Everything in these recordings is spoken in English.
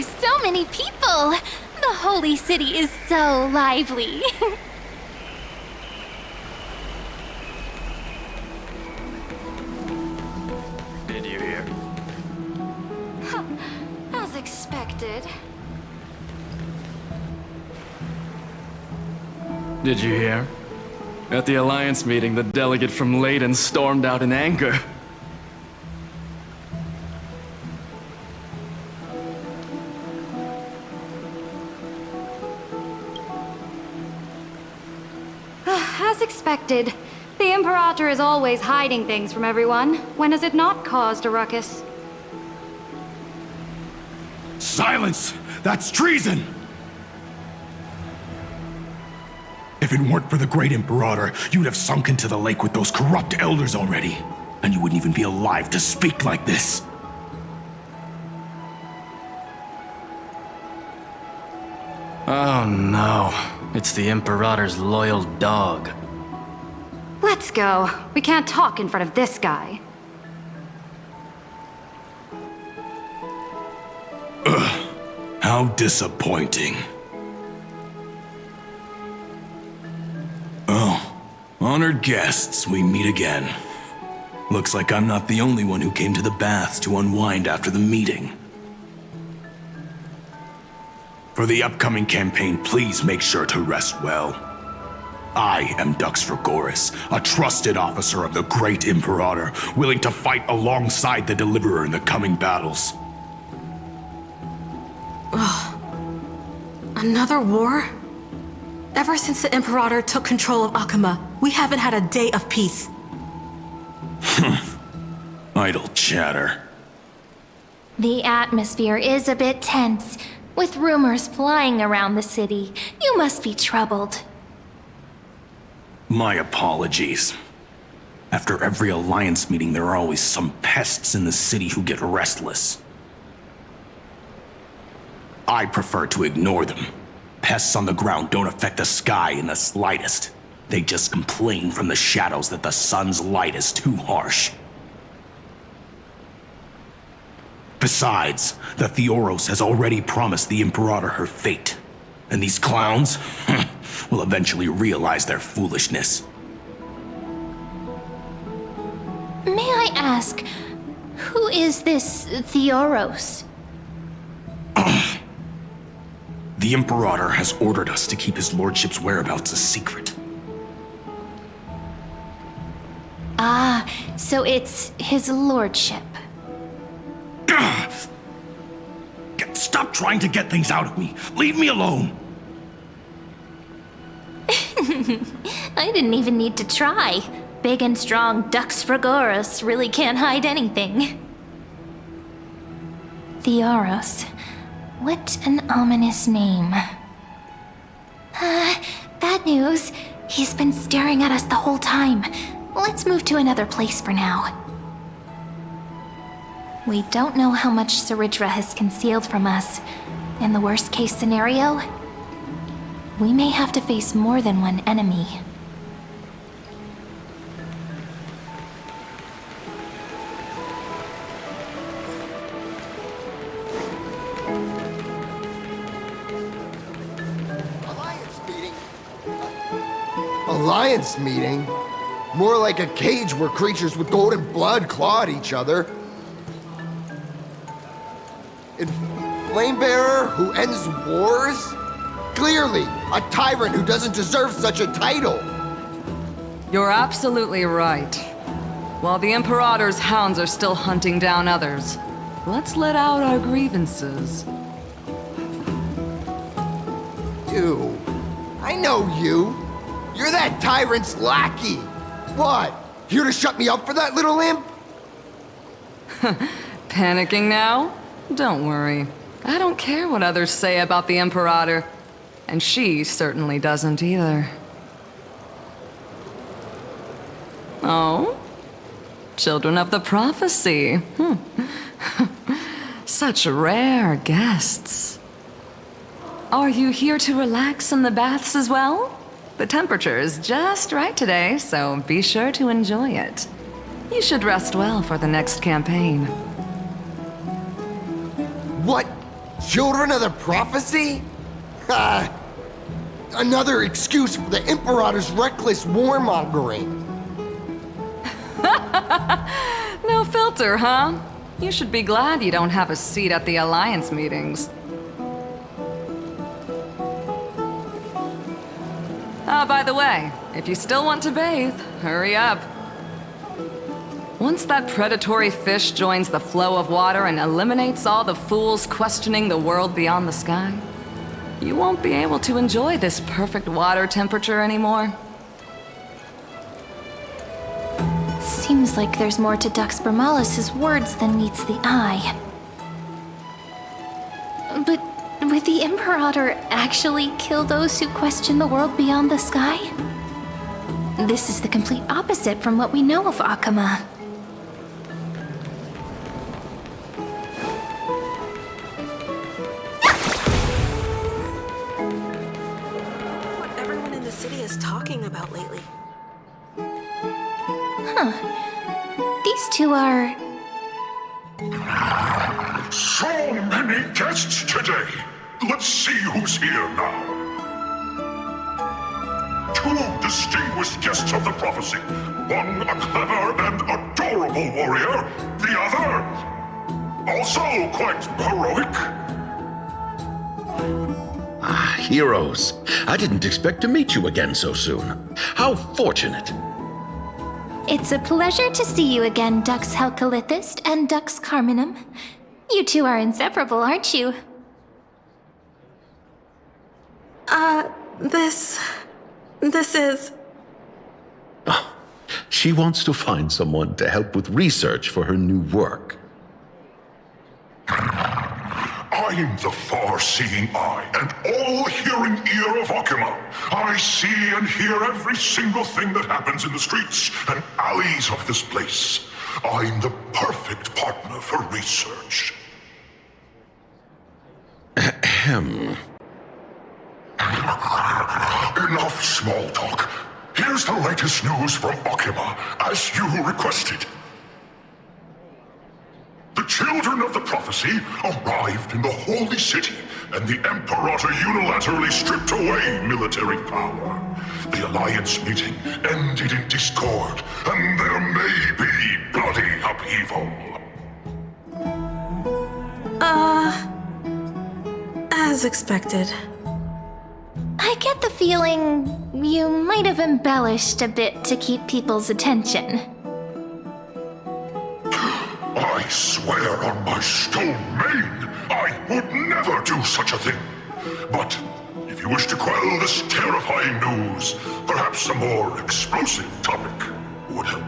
Oh, so many people! The holy city is so lively. Did you hear? As expected. Did you hear? At the Alliance meeting, the delegate from Leyden stormed out in anger. As expected. The Imperator is always hiding things from everyone. When has it not caused a ruckus? Silence! That's treason! If it weren't for the Great Imperator, you'd have sunk into the lake with those corrupt elders already. And you wouldn't even be alive to speak like this. Oh no. It's the Imperator's loyal dog. Let's go. We can't talk in front of this guy. How disappointing. Oh, honored guests, we meet again. Looks like I'm not the only one who came to the baths to unwind after the meeting. For the upcoming campaign, please make sure to rest well. I am Dux Fragoris, a trusted officer of the Great Imperator, willing to fight alongside the Deliverer in the coming battles. Another war? Ever since the Imperator took control of Akama, we haven't had a day of peace. Idle chatter. The atmosphere is a bit tense, with rumors flying around the city. You must be troubled. My apologies. After every Alliance meeting, there are always some pests in the city who get restless. I prefer to ignore them. Pests on the ground don't affect the sky in the slightest. They just complain from the shadows that the sun's light is too harsh. Besides, the Theoros has already promised the Imperator her fate. And these clowns will eventually realize their foolishness. May I ask, who is this Theoros? The Imperator has ordered us to keep his lordship's whereabouts a secret. Ah, so it's his lordship. Stop trying to get things out of me. Leave me alone. I didn't even need to try. Big and strong Dux Fragoris really can't hide anything. Theoros. What an ominous name. Bad news. He's been staring at us the whole time. Let's move to another place for now. We don't know how much Saridra has concealed from us. In the worst case scenario, we may have to face more than one enemy. Alliance meeting? More like a cage where creatures with golden blood claw at each other. And Flamebearer who ends wars? Clearly, a tyrant who doesn't deserve such a title. You're absolutely right. While the Imperator's hounds are still hunting down others, let's let out our grievances. You. I know you. You're that tyrant's lackey. What? Here to shut me up for that little imp? Panicking now? Don't worry. I don't care what others say about the Imperator. And she certainly doesn't either. Oh? Children of the Prophecy. Such rare guests. Are you here to relax in the baths as well? The temperature is just right today, so be sure to enjoy it. You should rest well for the next campaign. What Children of the prophecy? Another excuse for the Imperator's reckless warmongering. No filter, huh? You should be glad you don't have a seat at the Alliance meetings. Ah, by the way, if you still want to bathe, hurry up. Once that predatory fish joins the flow of water and eliminates all the fools questioning the world beyond the sky, you won't be able to enjoy this perfect water temperature anymore. Seems like there's more to Dux Bermalis' words than meets the eye. But would the Imperator actually kill those who question the world beyond the sky? This is the complete opposite from what we know of Akama. What everyone in the city is talking about lately. These two are... So many guests today. Let's see who's here now. Two distinguished guests of the prophecy. One a clever and adorable warrior. The other, also quite heroic. Ah, heroes. I didn't expect to meet you again so soon. How fortunate. It's a pleasure to see you again, Dux Helcalithist and Dux Carminum. You two are inseparable, aren't you? This is... She wants to find someone to help with research for her new work. I'm the far-seeing eye and all-hearing ear of Akama. I see and hear every single thing that happens in the streets and alleys of this place. I'm the perfect partner for research. Ahem. Enough small talk. Here's the latest news from Akama, as you requested. The children of the prophecy arrived in the holy city, and the Imperator unilaterally stripped away military power. The Alliance meeting ended in discord, and there may be bloody upheaval. As expected. I get the feeling you might have embellished a bit to keep people's attention. I swear on my stone maid, I would never do such a thing. But if you wish to quell this terrifying news, perhaps a more explosive topic would help.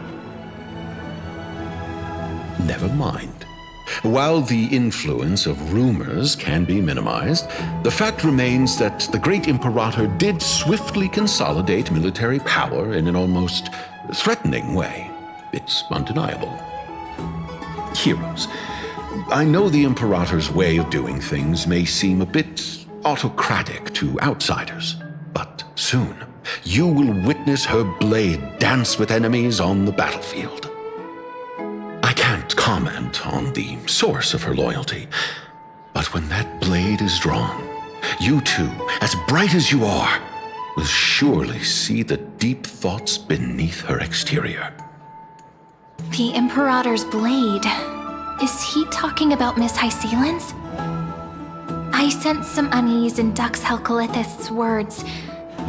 Never mind. While the influence of rumors can be minimized, the fact remains that the great Imperator did swiftly consolidate military power in an almost threatening way. It's undeniable. Heroes, I know the Imperator's way of doing things may seem a bit autocratic to outsiders, but soon you will witness her blade dance with enemies on the battlefield. I can't comment on the source of her loyalty, but when that blade is drawn, you two, as bright as you are, will surely see the deep thoughts beneath her exterior. The Imperator's blade. Is he talking about Miss Hysealin's? I sense some unease in Dux Helcalithist's words.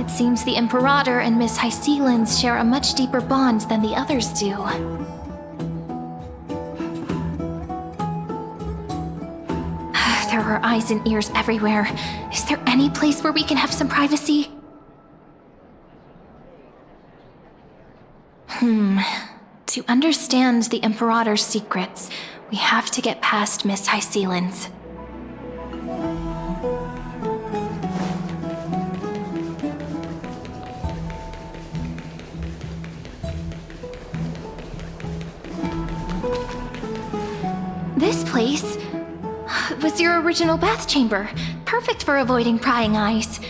It seems the Imperator and Miss Hysealin's share a much deeper bond than the others do. There are eyes and ears everywhere. Is there any place where we can have some privacy? To understand the Imperator's secrets, we have to get past Miss Hysealin's. This place was your original bath chamber, perfect for avoiding prying eyes.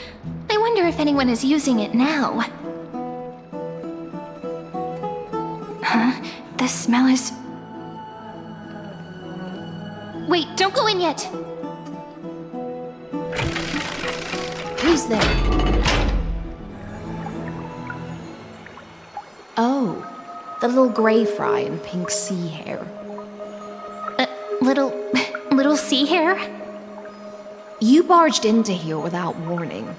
I wonder if anyone is using it now. The smell is... Wait, don't go in yet! Who's there? Oh, the little gray fry in pink sea hair. Little sea hair? You barged into here without warning.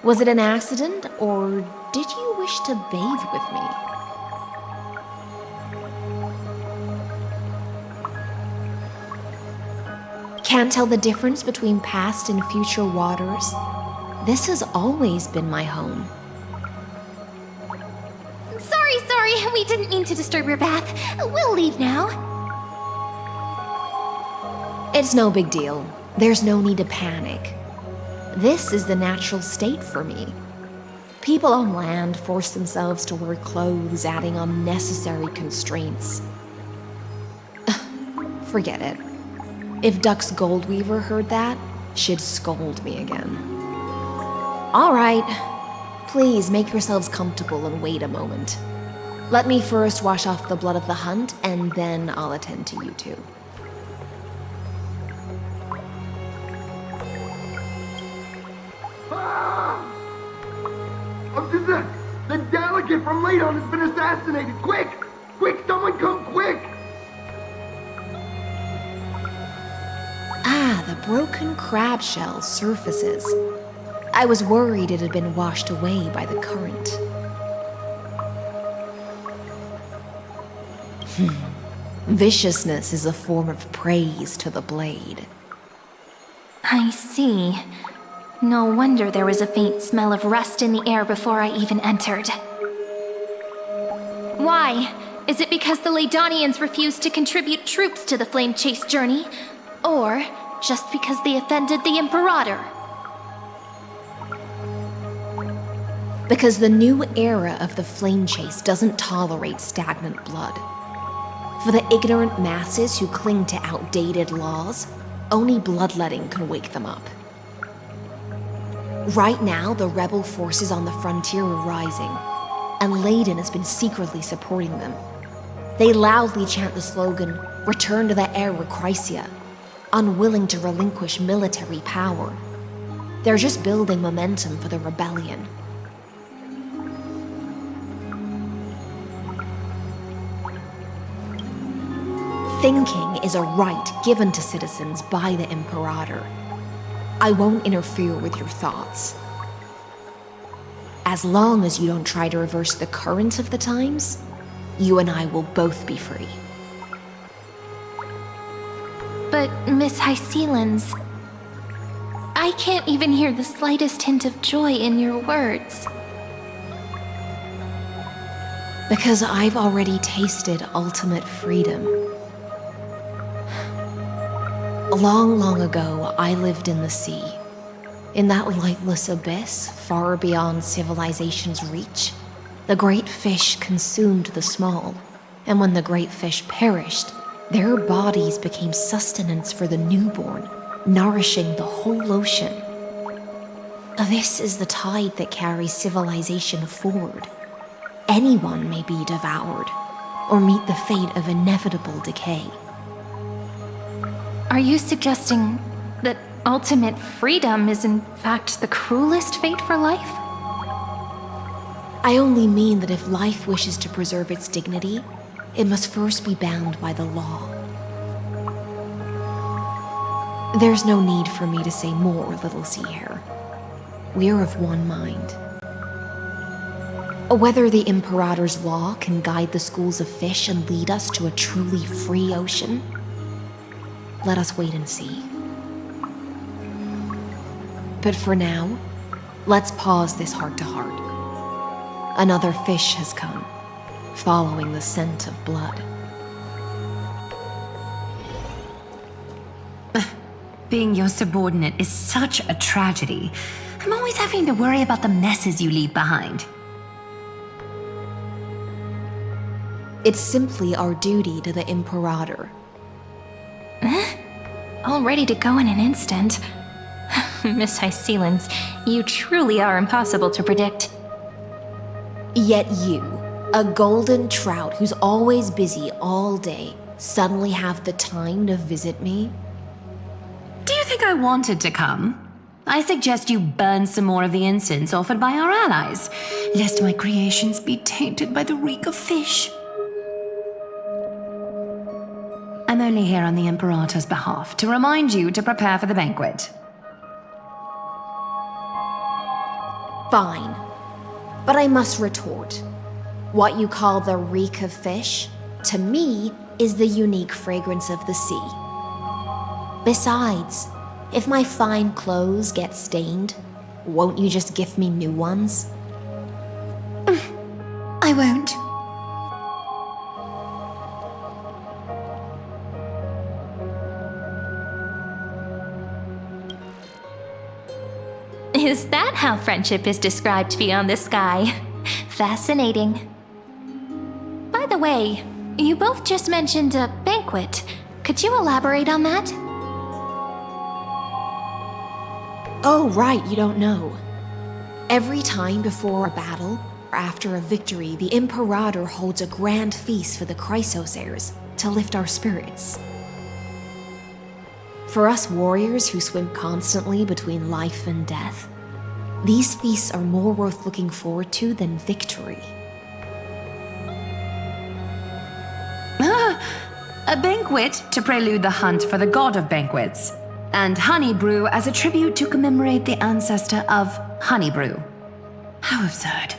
Was it an accident, or did you wish to bathe with me? Can't tell the difference between past and future waters? This has always been my home. Sorry, we didn't mean to disturb your bath. We'll leave now. It's no big deal. There's no need to panic. This is the natural state for me. People on land force themselves to wear clothes, adding unnecessary constraints. Forget it. If Duck's Goldweaver heard that, she'd scold me again. All right. Please make yourselves comfortable and wait a moment. Let me first wash off the blood of the hunt, and then I'll attend to you two. The delegate from Ladon has been assassinated! Quick! Quick, someone come quick! Ah, the broken crab shell surfaces. I was worried it had been washed away by the current. Viciousness is a form of praise to the blade. I see. No wonder there was a faint smell of rust in the air before I even entered. Why? Is it because the Ladonians refused to contribute troops to the Flame Chase journey? Or just because they offended the Imperator? Because the new era of the Flame Chase doesn't tolerate stagnant blood. For the ignorant masses who cling to outdated laws, only bloodletting can wake them up. Right now, the rebel forces on the frontier are rising, and Ladon has been secretly supporting them. They loudly chant the slogan, "Return to the Era Chrysia," unwilling to relinquish military power. They're just building momentum for the rebellion. Thinking is a right given to citizens by the Imperator. I won't interfere with your thoughts. As long as you don't try to reverse the current of the times, you and I will both be free. But, Miss Hysealans, I can't even hear the slightest hint of joy in your words. Because I've already tasted ultimate freedom. Long, long ago, I lived in the sea. In that lightless abyss, far beyond civilization's reach, the great fish consumed the small, and when the great fish perished, their bodies became sustenance for the newborn, nourishing the whole ocean. This is the tide that carries civilization forward. Anyone may be devoured, or meet the fate of inevitable decay. Are you suggesting that ultimate freedom is in fact the cruelest fate for life? I only mean that if life wishes to preserve its dignity, it must first be bound by the law. There's no need for me to say more, Little Sea Hare. We're of one mind. Whether the Imperator's law can guide the schools of fish and lead us to a truly free ocean, let us wait and see. But for now, let's pause this heart-to-heart. Another fish has come, following the scent of blood. Being your subordinate is such a tragedy. I'm always having to worry about the messes you leave behind. It's simply our duty to the Imperator. All ready to go in an instant. Miss Hysealans, you truly are impossible to predict. Yet you, a golden trout who's always busy all day, suddenly have the time to visit me? Do you think I wanted to come? I suggest you burn some more of the incense offered by our allies, lest my creations be tainted by the reek of fish. I'm only here on the Imperator's behalf to remind you to prepare for the banquet. Fine. But I must retort. What you call the reek of fish, to me, is the unique fragrance of the sea. Besides, if my fine clothes get stained, won't you just gift me new ones? I won't. Is that how friendship is described beyond the sky? Fascinating. By the way, you both just mentioned a banquet. Could you elaborate on that? Oh, right, you don't know. Every time before a battle, or after a victory, the Imperator holds a grand feast for the Chrysos heirs to lift our spirits. For us warriors who swim constantly between life and death, these feasts are more worth looking forward to than victory. A banquet to prelude the hunt for the god of banquets, and honey brew as a tribute to commemorate the ancestor of honey brew. How absurd.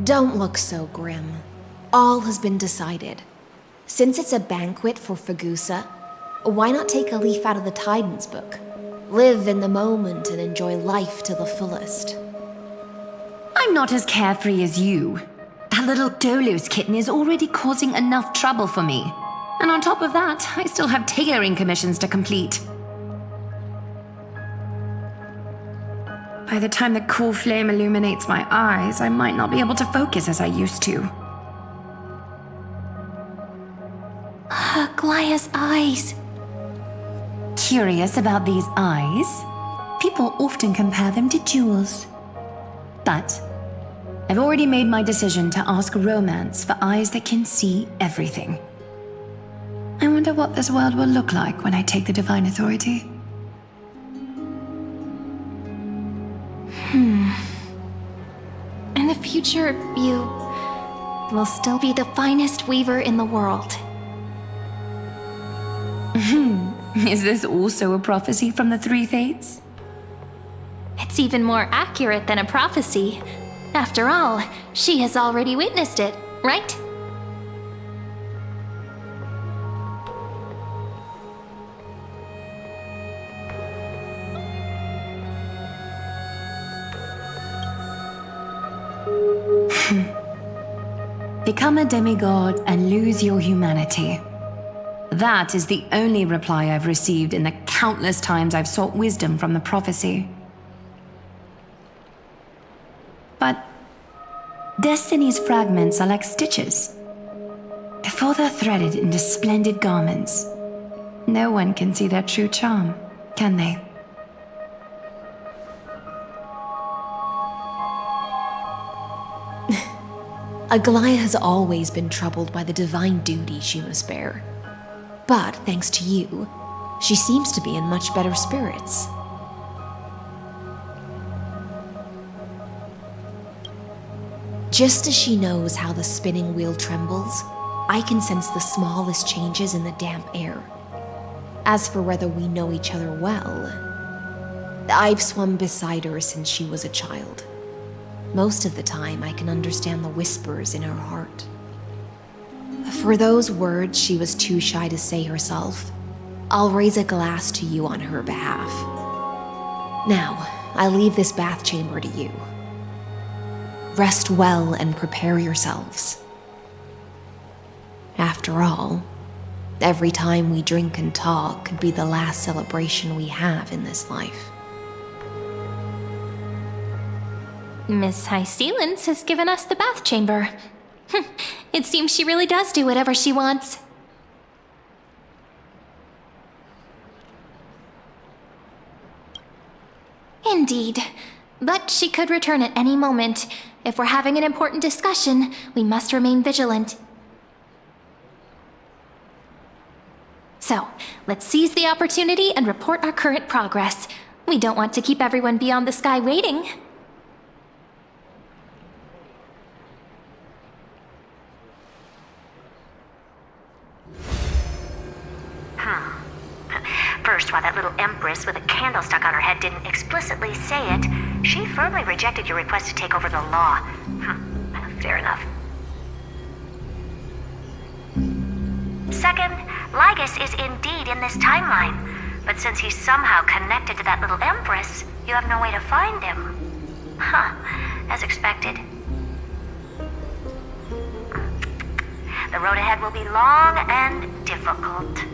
Don't look so grim. All has been decided. Since it's a banquet for Fagusa, why not take a leaf out of the Tidens book? Live in the moment and enjoy life to the fullest. I'm not as carefree as you. That little Dolos kitten is already causing enough trouble for me. And on top of that, I still have tailoring commissions to complete. By the time the cool flame illuminates my eyes, I might not be able to focus as I used to. Glaya's eyes. Curious about these eyes? People often compare them to jewels. But I've already made my decision to ask romance for eyes that can see everything. I wonder what this world will look like when I take the divine authority. In the future, you will still be the finest weaver in the world. Is this also a prophecy from the Three Fates? It's even more accurate than a prophecy. After all, she has already witnessed it, right? Become a demigod and lose your humanity. That is the only reply I've received in the countless times I've sought wisdom from the prophecy. But Destiny's fragments are like stitches. Before they're threaded into splendid garments, no one can see their true charm, can they? Aglaya has always been troubled by the divine duty she must bear. But thanks to you, she seems to be in much better spirits. Just as she knows how the spinning wheel trembles, I can sense the smallest changes in the damp air. As for whether we know each other well, I've swum beside her since she was a child. Most of the time, I can understand the whispers in her heart. For those words she was too shy to say herself, I'll raise a glass to you on her behalf. Now, I leave this bath chamber to you. Rest well and prepare yourselves. After all, every time we drink and talk could be the last celebration we have in this life. Miss Hysealence has given us the bath chamber. It seems she really does do whatever she wants. Indeed. But she could return at any moment. If we're having an important discussion, we must remain vigilant. So, let's seize the opportunity and report our current progress. We don't want to keep everyone beyond the sky waiting. First, while that little empress with a candle stuck on her head didn't explicitly say it, she firmly rejected your request to take over the law. Fair enough. Second, Lygus is indeed in this timeline, but since he's somehow connected to that little empress, you have no way to find him. As expected. The road ahead will be long and difficult.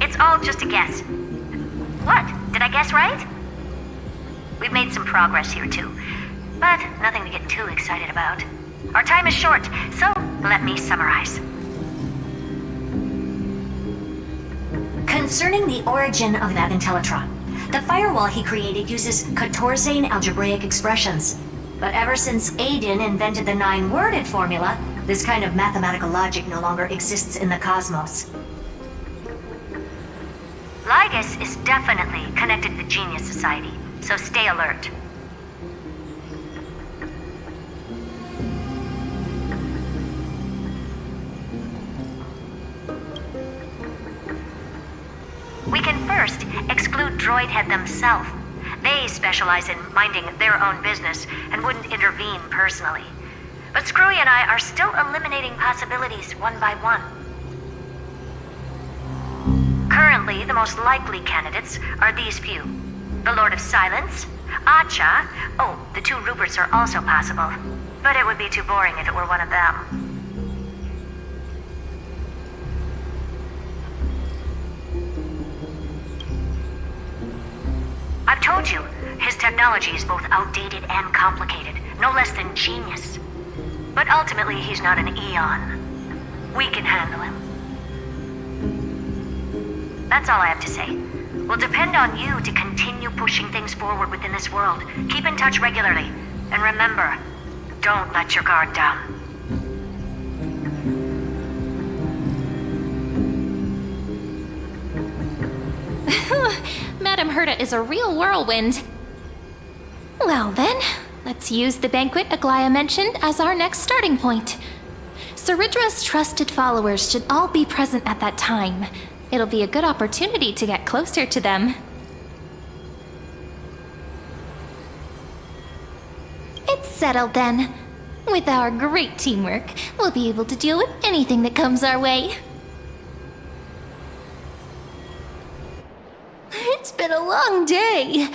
It's all just a guess. What? Did I guess right? We've made some progress here too, but nothing to get too excited about. Our time is short, so let me summarize. Concerning the origin of that Intellitron, the firewall he created uses Catorzane algebraic expressions. But ever since Aiden invented the 9-worded formula, this kind of mathematical logic no longer exists in the cosmos. Lygus is definitely connected to the Genius Society, so stay alert. We can first exclude Droidhead themselves. They specialize in minding their own business and wouldn't intervene personally. But Screwy and I are still eliminating possibilities one by one. Currently, the most likely candidates are these few. The Lord of Silence, Acha. Oh, the 2 Ruperts are also possible. But it would be too boring if it were one of them. I've told you, his technology is both outdated and complicated, no less than genius. But ultimately, he's not an Eon. We can handle him. That's all I have to say. We'll depend on you to continue pushing things forward within this world. Keep in touch regularly. And remember, don't let your guard down. Madame Herta is a real whirlwind. Well then, let's use the banquet Aglaya mentioned as our next starting point. Ceridra's trusted followers should all be present at that time. It'll be a good opportunity to get closer to them. It's settled then. With our great teamwork, we'll be able to deal with anything that comes our way. It's been a long day.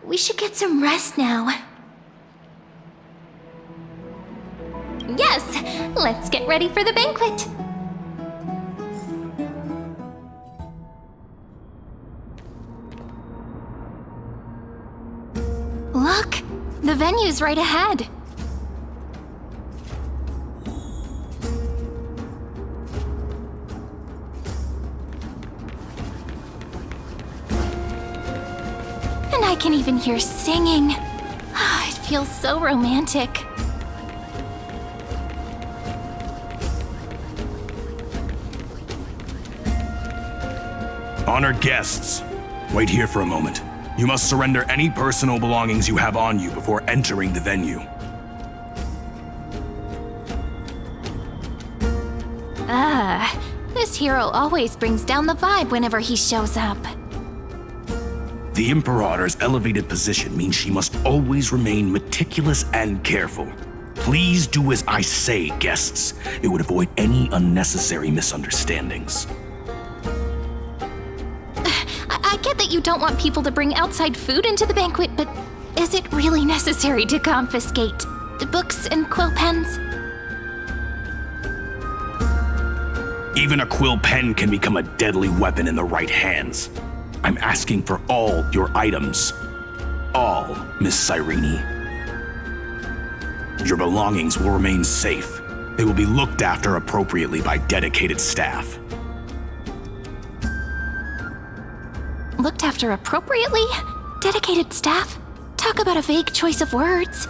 We should get some rest now. Yes, let's get ready for the banquet. Look, the venue's right ahead. And I can even hear singing. It feels so romantic. Honored guests, wait here for a moment. You must surrender any personal belongings you have on you before entering the venue. This hero always brings down the vibe whenever he shows up. The Imperator's elevated position means she must always remain meticulous and careful. Please do as I say, guests. It would avoid any unnecessary misunderstandings. I get that you don't want people to bring outside food into the banquet, but is it really necessary to confiscate the books and quill pens? Even a quill pen can become a deadly weapon in the right hands. I'm asking for all your items. All, Miss Cyrene. Your belongings will remain safe. They will be looked after appropriately by dedicated staff. Looked after appropriately? Dedicated staff? Talk about a vague choice of words.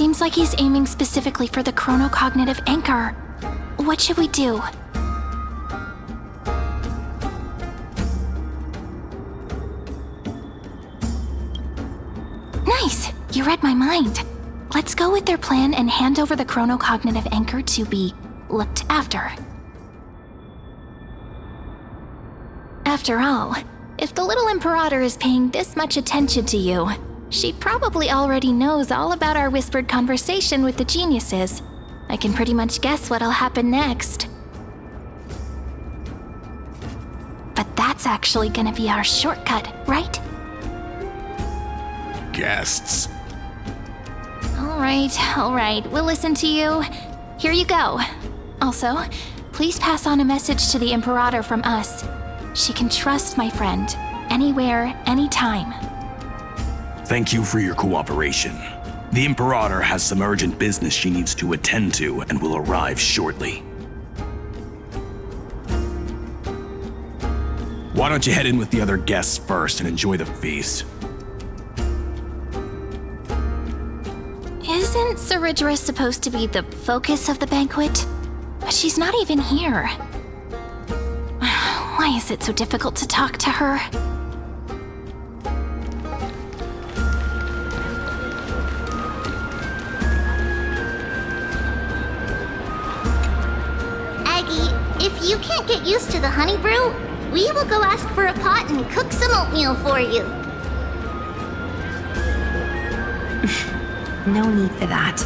Seems like he's aiming specifically for the chronocognitive anchor. What should we do? Nice! You read my mind. Let's go with their plan and hand over the chronocognitive anchor to be looked after. After all, if the little Imperator is paying this much attention to you, she probably already knows all about our whispered conversation with the geniuses. I can pretty much guess what'll happen next. But that's actually gonna be our shortcut, right? Guests. All right, we'll listen to you. Here you go. Also, please pass on a message to the Imperator from us. She can trust my friend, anywhere, anytime. Thank you for your cooperation. The Imperator has some urgent business she needs to attend to and will arrive shortly. Why don't you head in with the other guests first and enjoy the feast? Isn't Ceridra supposed to be the focus of the banquet? But she's not even here. Why is it so difficult to talk to her? Aggie, if you can't get used to the honey brew, we will go ask for a pot and cook some oatmeal for you. No need for that.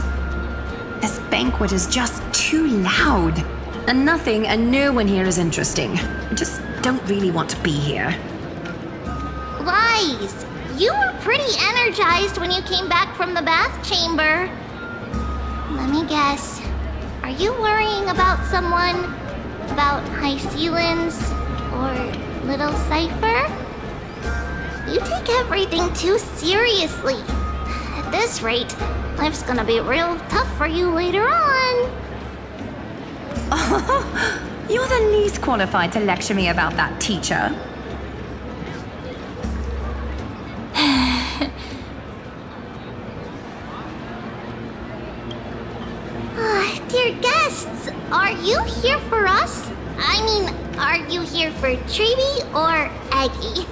This banquet is just too loud. And nothing and no one here is interesting. I just don't really want to be here. Wise, you were pretty energized when you came back from the bath chamber. Let me guess. Are you worrying about someone? About High Sealans? Or Little Cypher? You take everything too seriously. At this rate, life's gonna be real tough for you later on. You're the least qualified to lecture me about that, teacher. Dear guests, are you here for us? I mean, are you here for Treeby or Aggie?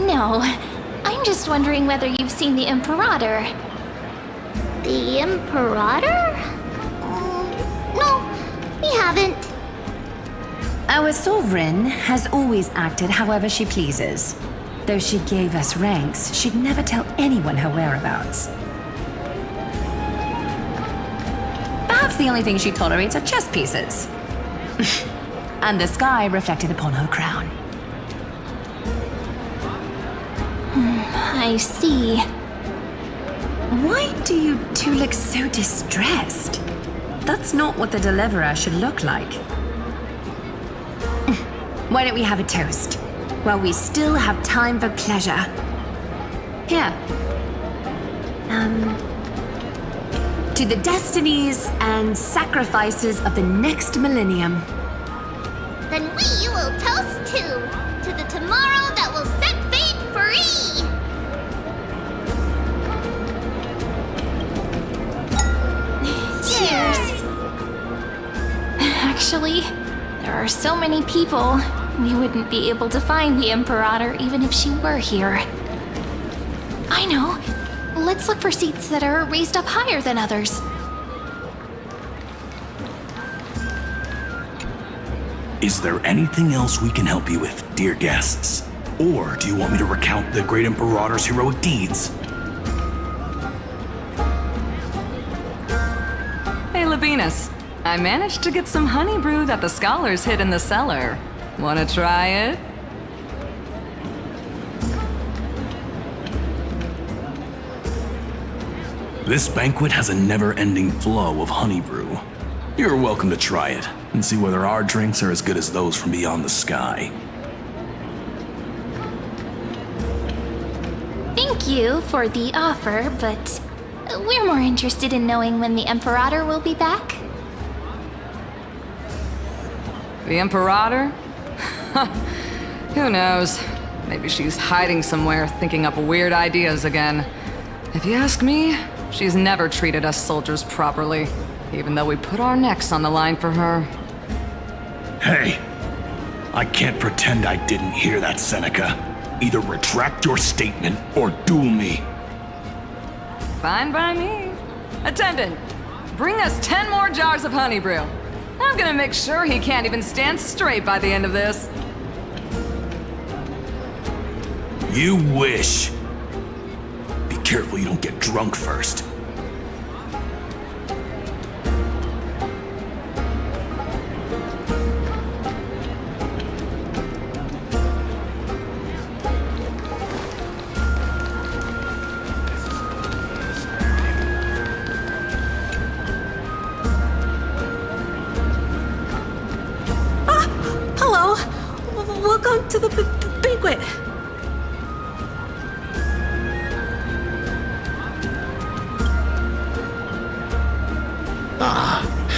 No. I'm just wondering whether you've seen the Imperator. The Imperator? No, we haven't. Our sovereign has always acted however she pleases. Though she gave us ranks, she'd never tell anyone her whereabouts. Perhaps the only thing she tolerates are chess pieces. And the sky reflected upon her crown. I see. Why do you two look so distressed? That's not what the deliverer should look like. Why don't we have a toast? While we still have time for pleasure. Here. To the destinies and sacrifices of the next millennium. Then we will toast to the tomorrow that will set fate free! Cheers! Actually, there are so many people, we wouldn't be able to find the Imperator even if she were here. I know. Let's look for seats that are raised up higher than others. Is there anything else we can help you with, dear guests? Or do you want me to recount the great Imperator's heroic deeds? Hey, Labinas. I managed to get some honey brew that the scholars hid in the cellar. Wanna try it? This banquet has a never-ending flow of honey brew. You're welcome to try it and see whether our drinks are as good as those from beyond the sky. Thank you for the offer, but we're more interested in knowing when the Imperator will be back. The Imperator? Who knows? Maybe she's hiding somewhere, thinking up weird ideas again. If you ask me, she's never treated us soldiers properly, even though we put our necks on the line for her. Hey, I can't pretend I didn't hear that, Seneca. Either retract your statement or duel me. Fine by me. Attendant, bring us 10 more jars of honey brew. I'm gonna make sure he can't even stand straight by the end of this. You wish. Be careful you don't get drunk first. Hello. Welcome to the banquet.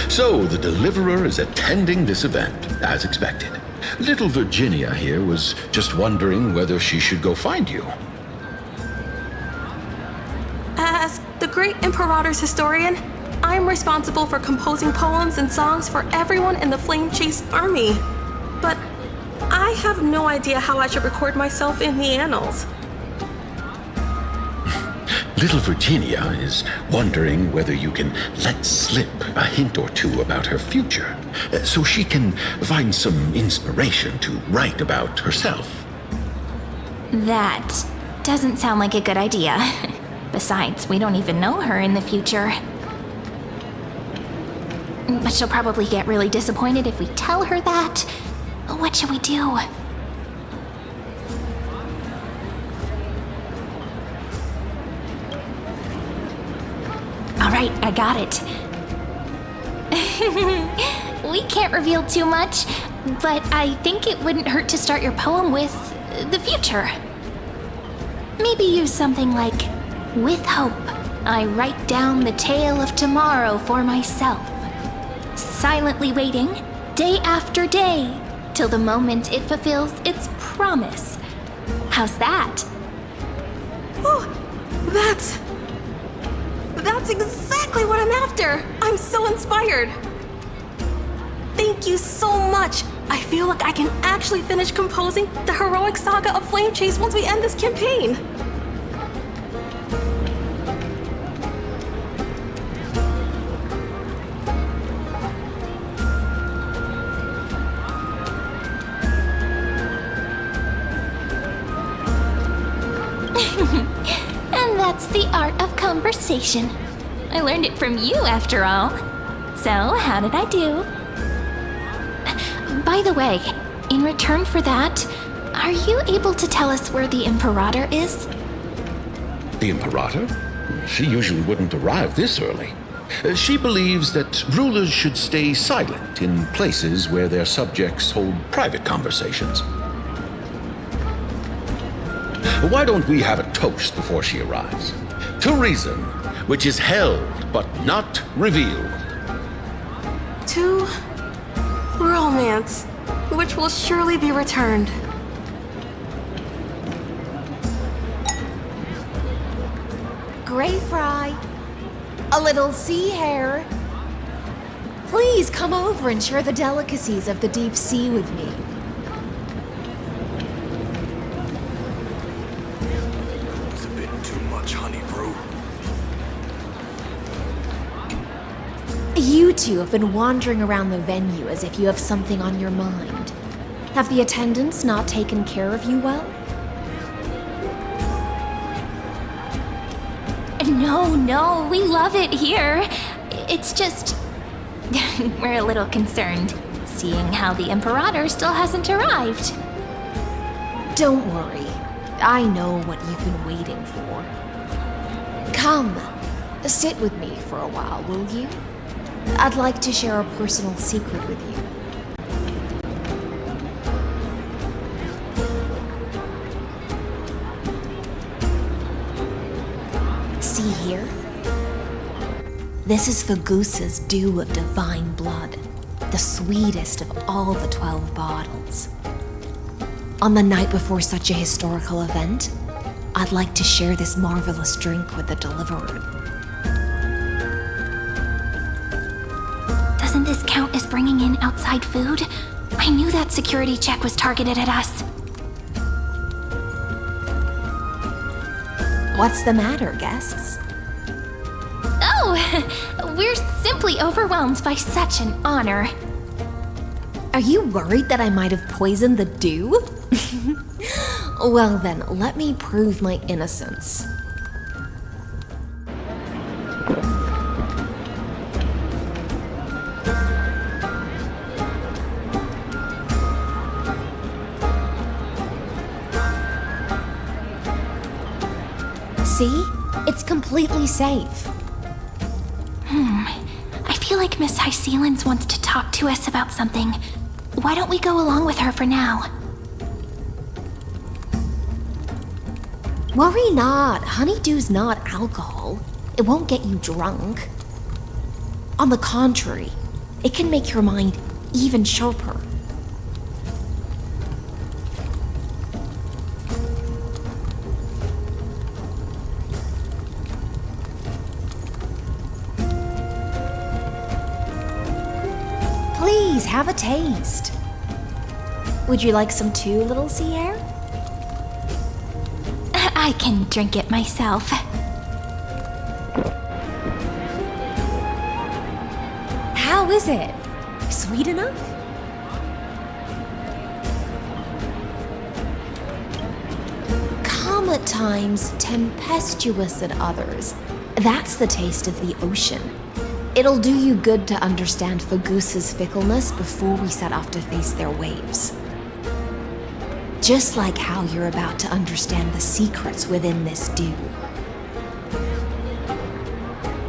So the Deliverer is attending this event, as expected. Little Virginia here was just wondering whether she should go find you. As the great Imperator's historian, I'm responsible for composing poems and songs for everyone in the Flame Chase army. But I have no idea how I should record myself in the annals. Little Virginia is wondering whether you can let slip a hint or two about her future, so she can find some inspiration to write about herself. That doesn't sound like a good idea. Besides, we don't even know her in the future. But she'll probably get really disappointed if we tell her that. What should we do? Alright, I got it. We can't reveal too much, but I think it wouldn't hurt to start your poem with the future. Maybe use something like, "With hope, I write down the tale of tomorrow for myself, silently waiting, day after day, till the moment it fulfills its promise." How's that? Oh, that's exactly what I'm after. I'm so inspired. Thank you so much. I feel like I can actually finish composing the heroic saga of Flame Chase once we end this campaign. And that's the art of conversation. I learned it from you, after all. So, how did I do? By the way, in return for that, are you able to tell us where the Imperator is? The Imperator? She usually wouldn't arrive this early. She believes that rulers should stay silent in places where their subjects hold private conversations. Why don't we have a toast before she arrives? To reason, which is held but not revealed. To romance, which will surely be returned. Gray fry, a little sea hare. Please come over and share the delicacies of the deep sea with me. It's a bit too much honey brew. You two have been wandering around the venue as if you have something on your mind. Have the attendants not taken care of you well? No, we love it here. It's just... we're a little concerned, seeing how the Imperator still hasn't arrived. Don't worry. I know what you've been waiting for. Come, sit with me for a while, will you? I'd like to share a personal secret with you. See here? This is Fagusa's dew of divine blood, the sweetest of all the 12 bottles. On the night before such a historical event, I'd like to share this marvelous drink with the deliverer. Doesn't this count as bringing in outside food? I knew that security check was targeted at us. What's the matter, guests? Oh, we're simply overwhelmed by such an honor. Are you worried that I might have poisoned the dew? Well then, let me prove my innocence. See? It's completely safe. I feel like Miss Hysealins wants to talk to us about something. Why don't we go along with her for now? Worry not. Honeydew's not alcohol. It won't get you drunk. On the contrary, it can make your mind even sharper. Please, have a taste. Would you like some too, little sea air? I can drink it myself. How is it? Sweet enough? Calm at times, tempestuous at others. That's the taste of the ocean. It'll do you good to understand Fagusa's fickleness before we set off to face their waves. Just like how you're about to understand the secrets within this dew.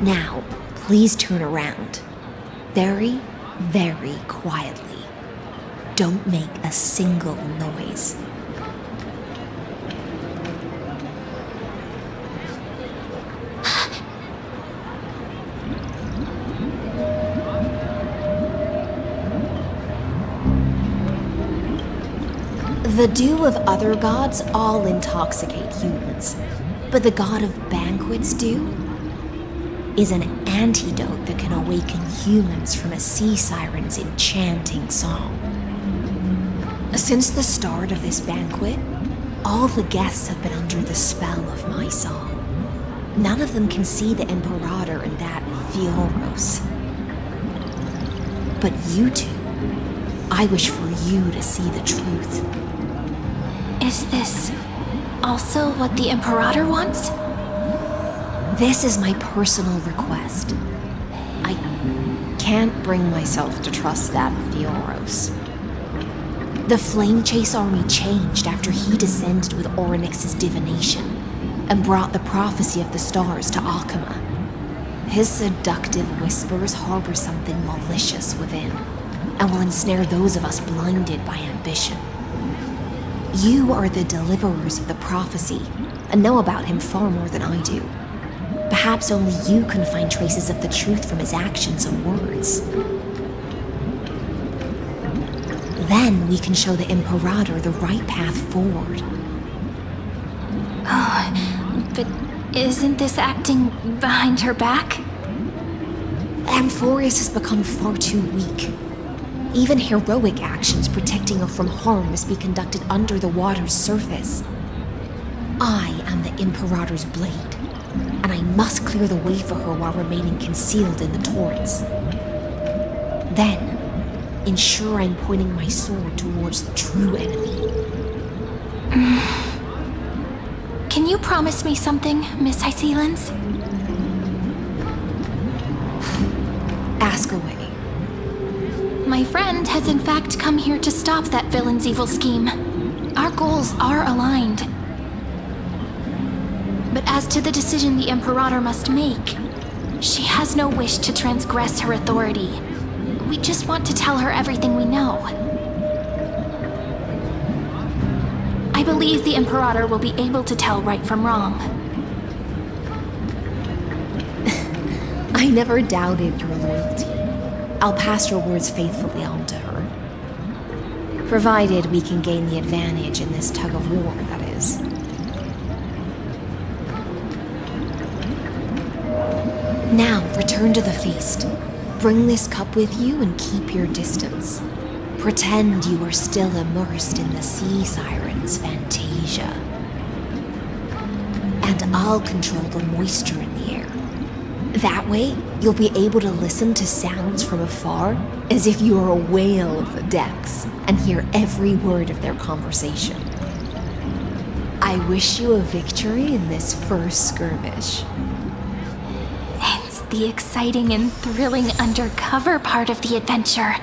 Now, please turn around. Very, very quietly. Don't make a single noise. The dew of other gods all intoxicate humans, but the god of banquets dew is an antidote that can awaken humans from a sea siren's enchanting song. Since the start of this banquet, all the guests have been under the spell of my song. None of them can see the Imperator and that Fioros. But you two, I wish for you to see the truth. Is this also what the Imperator wants? This is my personal request. I can't bring myself to trust that Fioros. The Flame Chase army changed after he descended with Orynyx's divination and brought the prophecy of the stars to Akama. His seductive whispers harbor something malicious within and will ensnare those of us blinded by ambition. You are the deliverers of the prophecy and know about him far more than I do. Perhaps only you can find traces of the truth from his actions and words. Then we can show the Imperator the right path forward. Oh, but isn't this acting behind her back? Amphorius has become far too weak. Even heroic actions protecting her from harm must be conducted under the water's surface. I am the Imperator's blade, and I must clear the way for her while remaining concealed in the torrents. Then, ensure I'm pointing my sword towards the true enemy. Can you promise me something, Miss Hysealins? Ask away. My friend has in fact come here to stop that villain's evil scheme. Our goals are aligned. But as to the decision the Imperator must make, she has no wish to transgress her authority. We just want to tell her everything we know. I believe the Imperator will be able to tell right from wrong. I never doubted your loyalty. I'll pass your words faithfully on to her. Provided we can gain the advantage in this tug of war, that is. Now, return to the feast. Bring this cup with you and keep your distance. Pretend you are still immersed in the sea siren's fantasia. And I'll control the moisture in the air. That way, you'll be able to listen to sounds from afar as if you are a whale of the depths and hear every word of their conversation. I wish you a victory in this first skirmish. It's the exciting and thrilling undercover part of the adventure.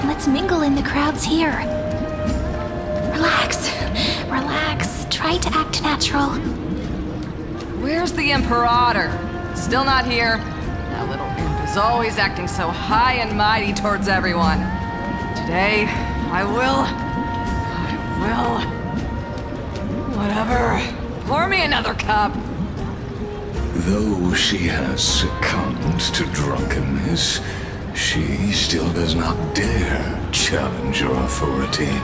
Let's mingle in the crowds here. Relax. Relax. Try to act natural. Where's the Imperator? Still not here? That little imp is always acting so high and mighty towards everyone. Today, I will. Whatever. Pour me another cup. Though she has succumbed to drunkenness, she still does not dare challenge your authority.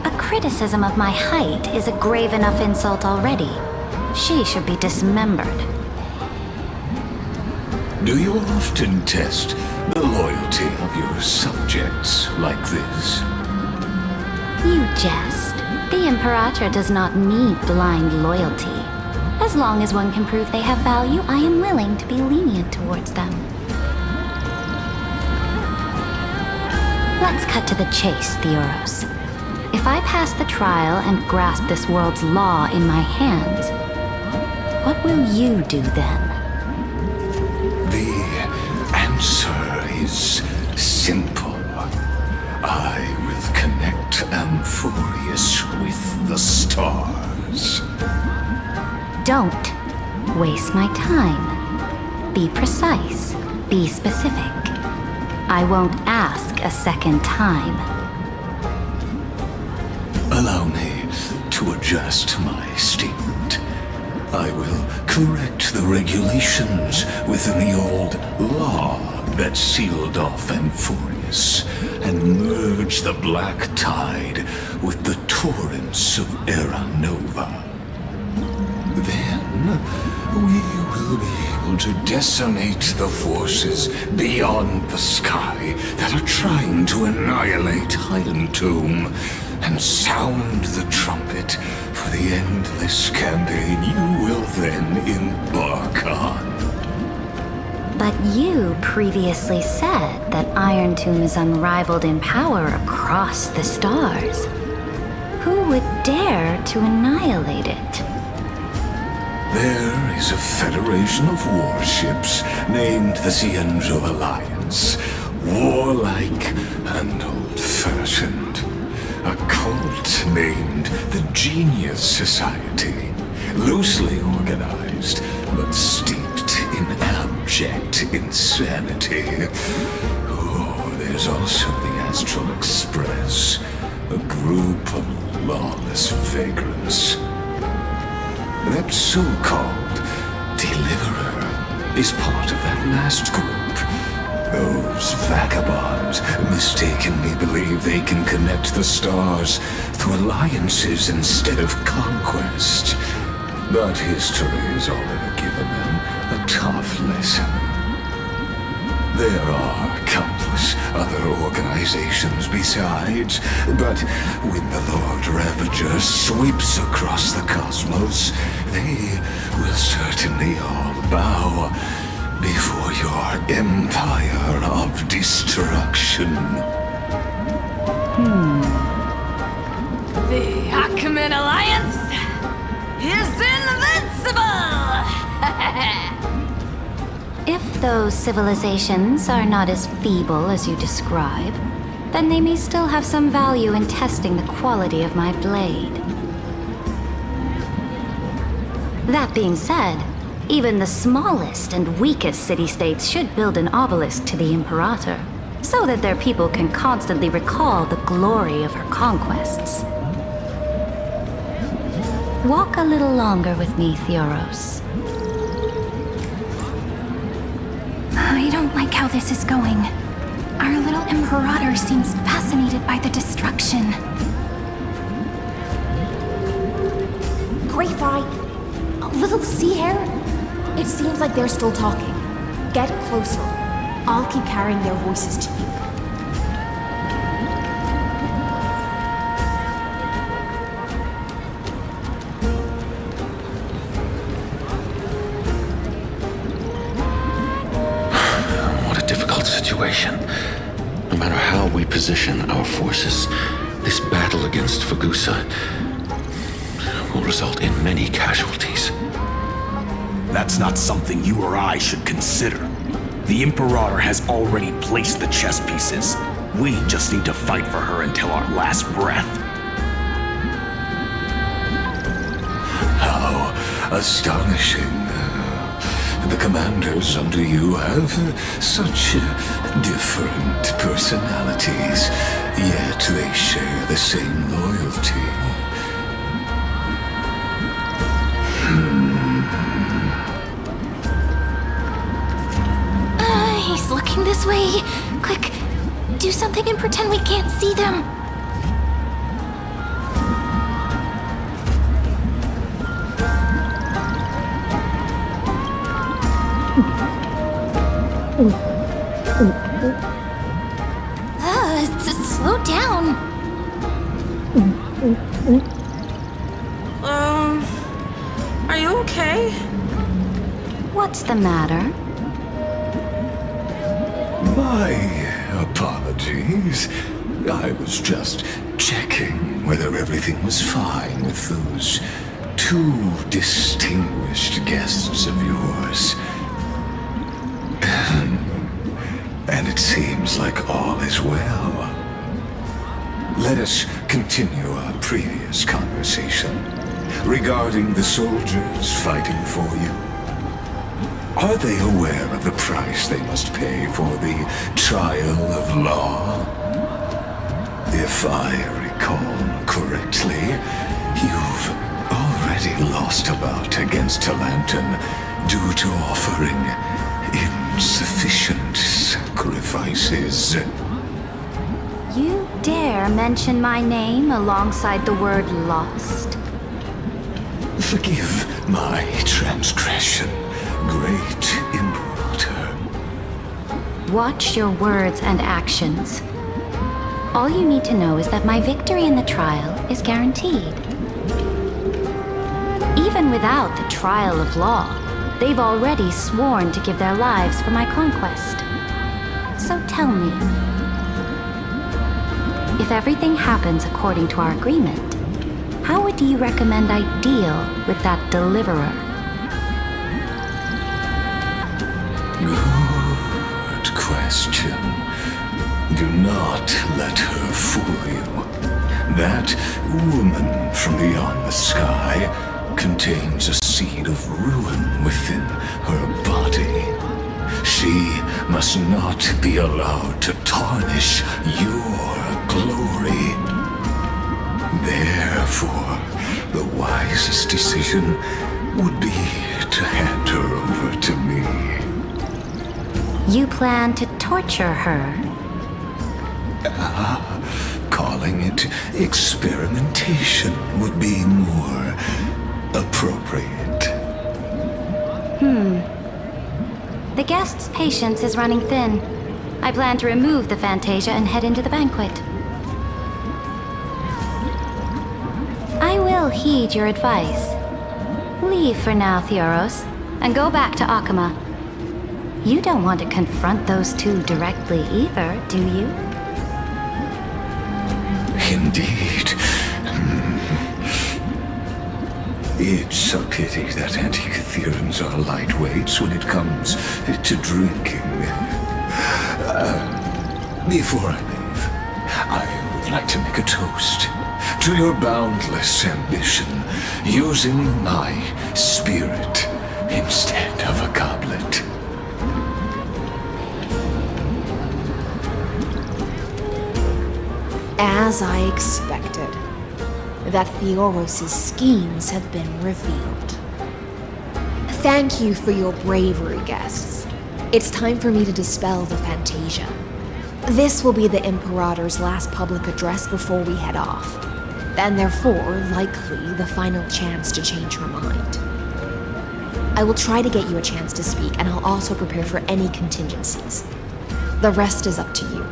A criticism of my height is a grave enough insult already. She should be dismembered. Do you often test the loyalty of your subjects like this? You jest. The Imperator does not need blind loyalty. As long as one can prove they have value, I am willing to be lenient towards them. Let's cut to the chase, Theoros. If I pass the trial and grasp this world's law in my hands, what will you do then? The answer is simple. I will connect Amphorius with the stars. Don't waste my time. Be precise. Be specific. I won't ask a second time. Allow me to adjust my statement. I will correct the regulations within the old law that sealed off Amphorius and merge the black tide with the torrents of Era Nova. Then we will be able to decimate the forces beyond the sky that are trying to annihilate Highland Tomb and sound the trumpet for the endless campaign you will then embark on. But you previously said that Iron Tomb is unrivaled in power across the stars. Who would dare to annihilate it? There is a federation of warships named the Cienzo Alliance, warlike and old-fashioned. A cult named the Genius Society, loosely organized, but steeped in abject insanity. Oh, there's also the Astral Express, a group of lawless vagrants. That so-called Deliverer is part of that last group. Those vagabonds mistakenly believe they can connect the stars through alliances instead of conquest. But history has already given them a tough lesson. There are countless other organizations besides, but when the Lord Ravager sweeps across the cosmos, they will certainly all bow before your empire of destruction. The Ackman Alliance is invincible! If those civilizations are not as feeble as you describe, then they may still have some value in testing the quality of my blade. That being said, even the smallest and weakest city-states should build an obelisk to the Imperator, so that their people can constantly recall the glory of her conquests. Walk a little longer with me, Theoros. I don't like how this is going. Our little Imperator seems fascinated by the destruction. Great fight. Little sea hare? It seems like they're still talking. Get closer. I'll keep carrying their voices to you. What a difficult situation. No matter how we position our forces, this battle against Fagusa will result in many casualties. That's not something you or I should consider. The Imperator has already placed the chess pieces. We just need to fight for her until our last breath. How astonishing. The commanders under you have such different personalities, yet they share the same loyalty. He's looking this way. Quick, do something and pretend we can't see them. Slow down. Are you okay? What's the matter? My apologies. I was just checking whether everything was fine with those two distinguished guests of yours. And it seems like all is well. Let us continue our previous conversation regarding the soldiers fighting for you. Are they aware of the price they must pay for the trial of law? If I recall correctly, you've already lost a bout against Talanton due to offering insufficient sacrifices. You dare mention my name alongside the word lost? Forgive my transgression, Great Imperator. Watch your words and actions. All you need to know is that my victory in the trial is guaranteed. Even without the trial of law, they've already sworn to give their lives for my conquest. So tell me, if everything happens according to our agreement, how would you recommend I deal with that deliverer? Good question. Do not let her fool you. That woman from beyond the sky contains a seed of ruin within her body. She must not be allowed to tarnish your glory. Therefore, the wisest decision would be to hand her over to me. You plan to torture her? Calling it experimentation would be more appropriate. The guest's patience is running thin. I plan to remove the Fantasia and head into the banquet. I will heed your advice. Leave for now, Theoros, and go back to Akama. You don't want to confront those two directly either, do you? Indeed. It's a pity that Antikytherans are lightweights when it comes to drinking. Before I leave, I would like to make a toast to your boundless ambition, using my spirit instead of a goblet. As I expected, that Theoros' schemes have been revealed. Thank you for your bravery, guests. It's time for me to dispel the Fantasia. This will be the Imperator's last public address before we head off, and therefore, likely, the final chance to change her mind. I will try to get you a chance to speak, and I'll also prepare for any contingencies. The rest is up to you.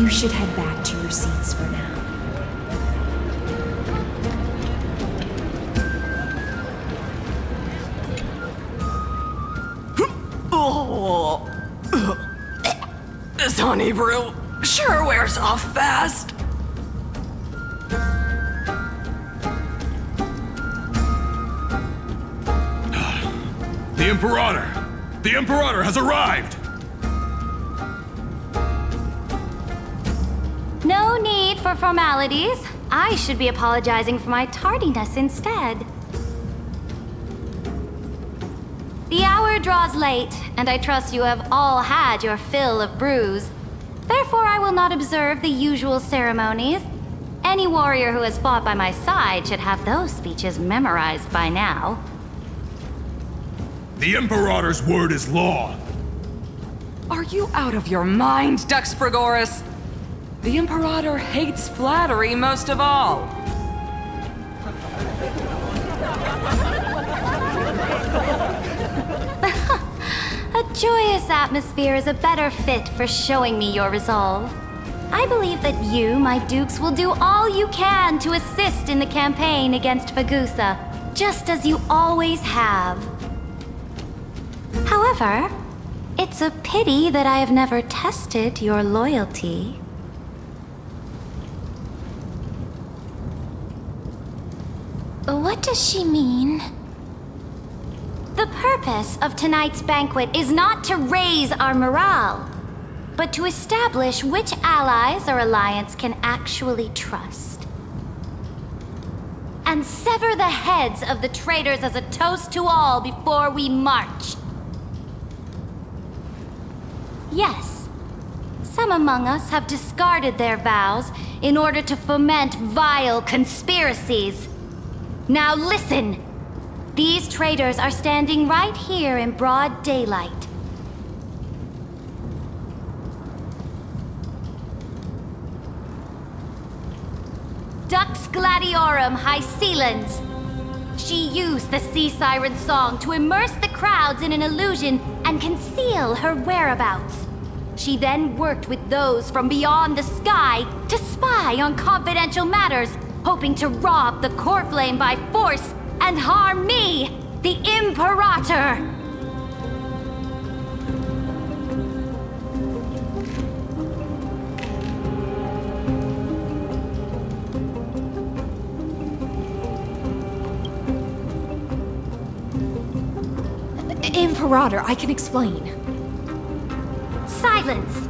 You should head back to your seats for now. This honey brew sure wears off fast. The Imperator! The Imperator has arrived! No need for formalities. I should be apologizing for my tardiness instead. The hour draws late, and I trust you have all had your fill of brews. Therefore, I will not observe the usual ceremonies. Any warrior who has fought by my side should have those speeches memorized by now. The Imperator's word is law. Are you out of your mind, Dux Frigoris? The Imperator hates flattery most of all. A joyous atmosphere is a better fit for showing me your resolve. I believe that you, my dukes, will do all you can to assist in the campaign against Fagusa, just as you always have. However, it's a pity that I have never tested your loyalty. What does she mean? The purpose of tonight's banquet is not to raise our morale, but to establish which allies our alliance can actually trust. And sever the heads of the traitors as a toast to all before we march. Yes, some among us have discarded their vows in order to foment vile conspiracies. Now listen! These traitors are standing right here in broad daylight. Dux Gladiorum Hycelens. She used the Sea Siren song to immerse the crowds in an illusion and conceal her whereabouts. She then worked with those from beyond the sky to spy on confidential matters, hoping to rob the core flame by force and harm me, the Imperator! Imperator, I can explain. Silence!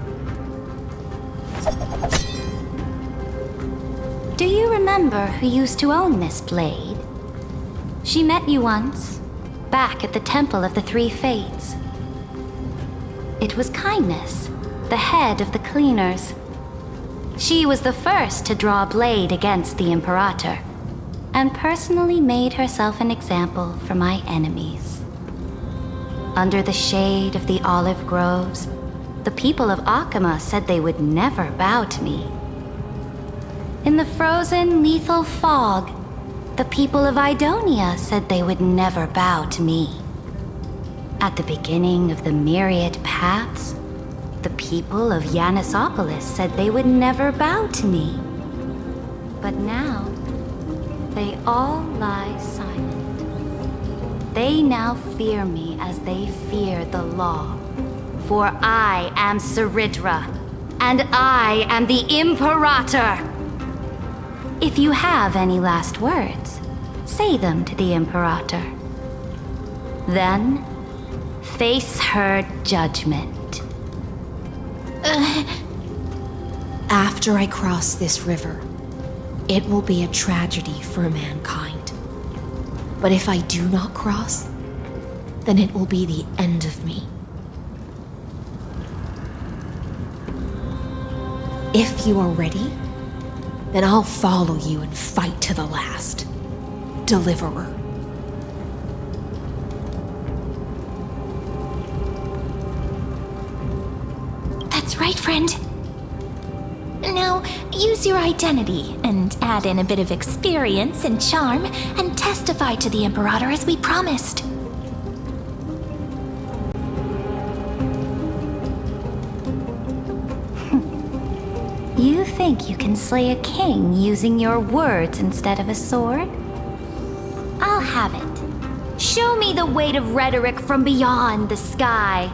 Do you remember who used to own this blade? She met you once, back at the Temple of the Three Fates. It was Kindness, the head of the cleaners. She was the first to draw a blade against the Imperator, and personally made herself an example for my enemies. Under the shade of the olive groves, the people of Akama said they would never bow to me. In the frozen, lethal fog, the people of Idonia said they would never bow to me. At the beginning of the myriad paths, the people of Yanisopolis said they would never bow to me. But now, they all lie silent. They now fear me as they fear the law. For I am Ceridra, and I am the Imperator! If you have any last words, say them to the Imperator. Then, face her judgment. After I cross this river, it will be a tragedy for mankind. But if I do not cross, then it will be the end of me. If you are ready, then I'll follow you and fight to the last. Deliverer. right, friend? Now, use your identity and add in a bit of experience and charm and testify to the Imperator as we promised. You think you can slay a king using your words instead of a sword? I'll have it. Show me the weight of rhetoric from beyond the sky.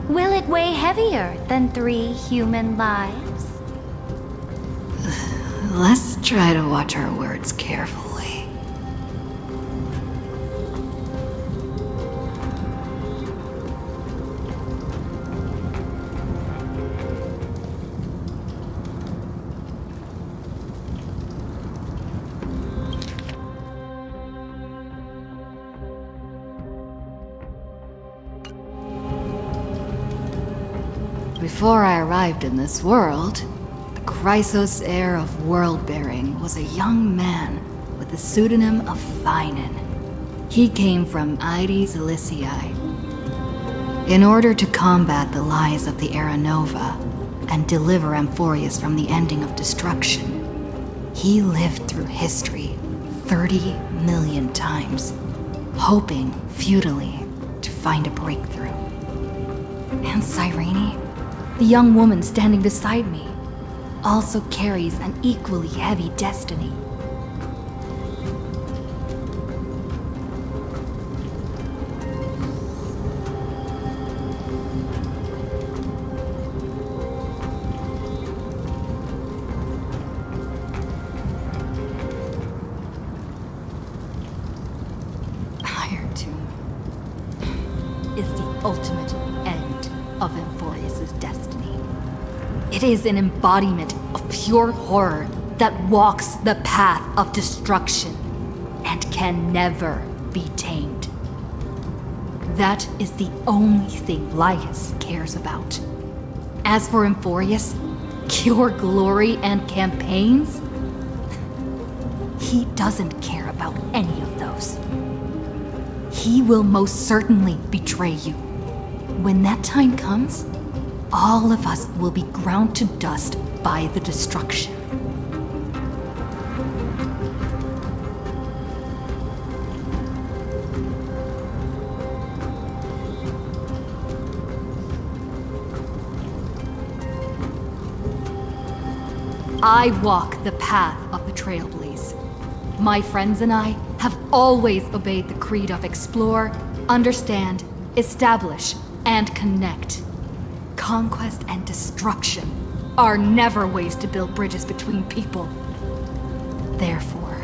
Will it weigh heavier than 3 human lives? Let's try to watch our words carefully. Before I arrived in this world, the Chrysos heir of world-bearing was a young man with the pseudonym of Finan. He came from Aedes Elysiae. In order to combat the lies of the Era Nova and deliver Amphorius from the ending of destruction, he lived through history 30 million times, hoping futilely to find a breakthrough. And Cyrene, the young woman standing beside me, also carries an equally heavy destiny. Iron Tomb is the ultimate end of Amphorius' destiny. It is an embodiment of pure horror that walks the path of destruction and can never be tamed. That is the only thing Lycus cares about. As for Amphorius, pure glory and campaigns, he doesn't care about any of those. He will most certainly betray you. When that time comes, all of us will be ground to dust by the destruction. I walk the path of the Trailblaze. My friends and I have always obeyed the creed of explore, understand, establish, and connect. Conquest and destruction are never ways to build bridges between people. Therefore,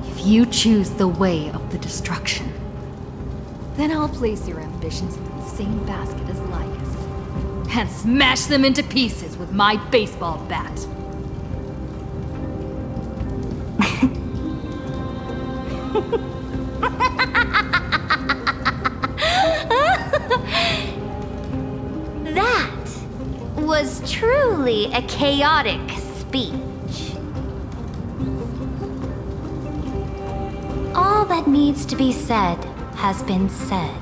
if you choose the way of the destruction, then I'll place your ambitions in the same basket as Lycus and smash them into pieces with my baseball bat. That was truly a chaotic speech. All that needs to be said has been said.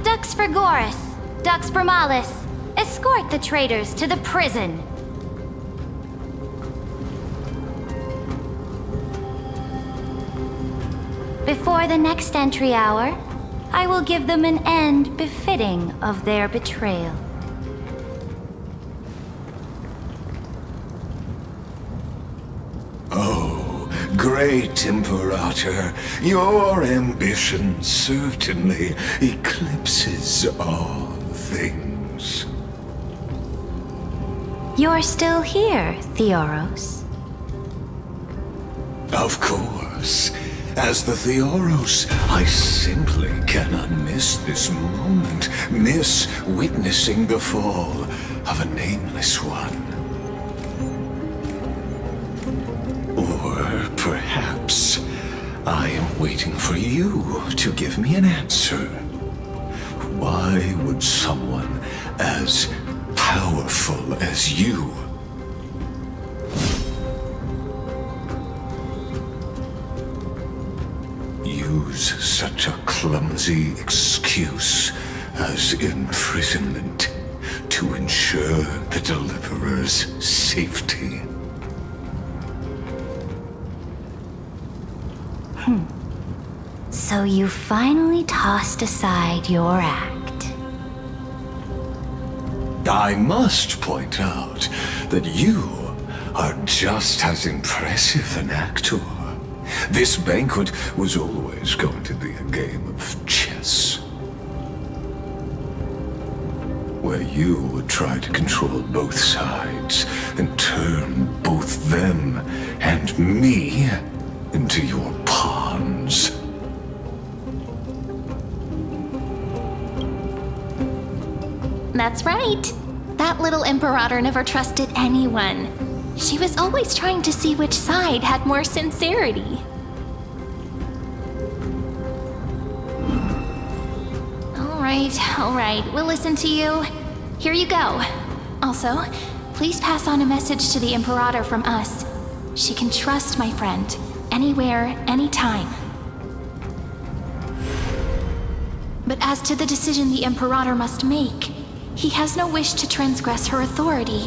Dux Frigoris, Dux Bromalis, escort the traitors to the prison. Before the next entry hour, I will give them an end befitting of their betrayal. Oh, great Imperator, your ambition certainly eclipses all things. You're still here, Theoros. Of course. As the Theoros, I simply cannot miss this moment, miss witnessing the fall of a nameless one. Or perhaps I am waiting for you to give me an answer. Why would someone as powerful as you use such a clumsy excuse as imprisonment to ensure the Deliverer's safety. So you finally tossed aside your act. I must point out that you are just as impressive an actor. This banquet was always going to be a game of chess, where you would try to control both sides and turn both them and me into your pawns. That's right. That little Imperator never trusted anyone. She was always trying to see which side had more sincerity. All right, we'll listen to you. Here you go. Also, please pass on a message to the Imperator from us. She can trust my friend, anywhere, anytime. But as to the decision the Imperator must make, he has no wish to transgress her authority.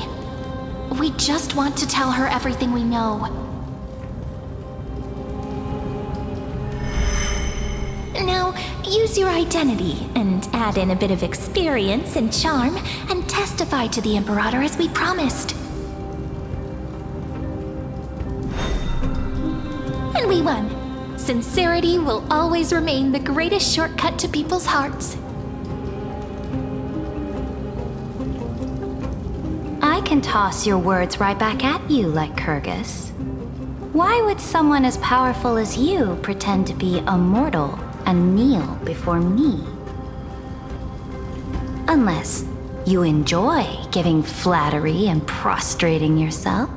We just want to tell her everything we know. Now, use your identity and add in a bit of experience and charm and testify to the Imperator as we promised. And we won. Sincerity will always remain the greatest shortcut to people's hearts. I can toss your words right back at you like Kyrgyz. Why would someone as powerful as you pretend to be a mortal and kneel before me? Unless you enjoy giving flattery and prostrating yourself.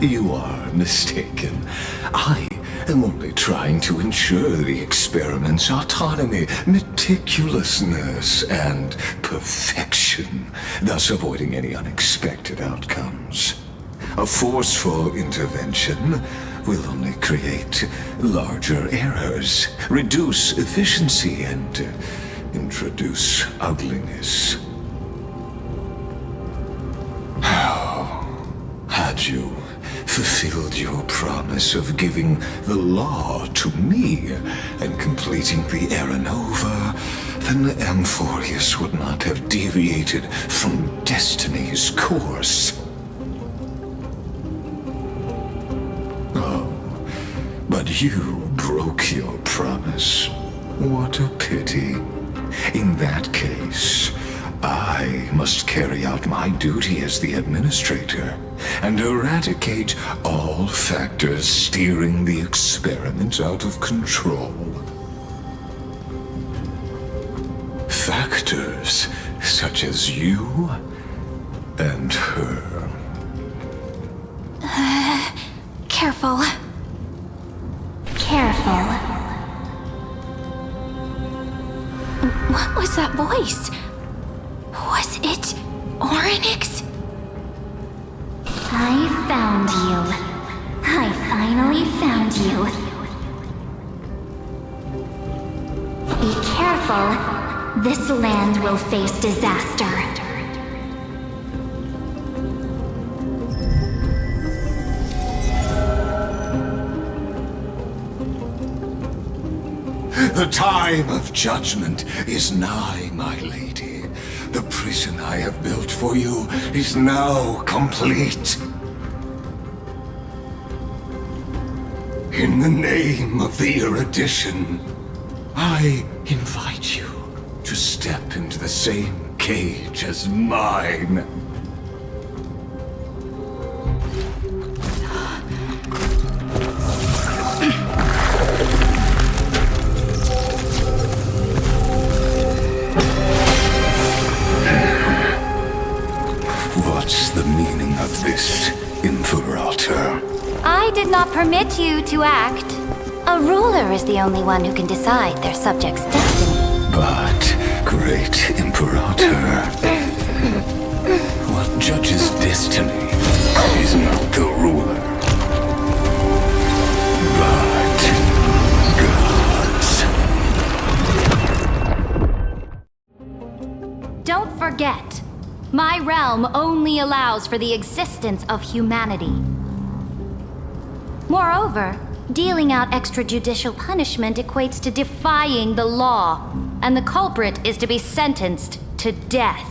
You are mistaken. I am only trying to ensure the experiment's autonomy, meticulousness, and perfection, thus avoiding any unexpected outcomes. A forceful intervention will only create larger errors, reduce efficiency, and introduce ugliness. Had you fulfilled your promise of giving the law to me and completing the Aranova, then the Amphorius would not have deviated from destiny's course. Oh, but you broke your promise. What a pity. In that case, I must carry out my duty as the administrator and eradicate all factors steering the experiment out of control. Factors such as you and her. Careful. Careful. What was that voice? Was it Orynyx? I found you. I finally found you. Be careful. This land will face disaster. The time of judgment is nigh, my lady. The prison I have built for you is now complete. In the name of the erudition, I invite you to step into the same cage as mine. What's the meaning of this, Imperator? I did not permit you to act. A ruler is the only one who can decide their subject's destiny. But, great Imperator, what judges destiny is not the ruler, but gods. My realm only allows for the existence of humanity. Moreover, dealing out extrajudicial punishment equates to defying the law, and the culprit is to be sentenced to death.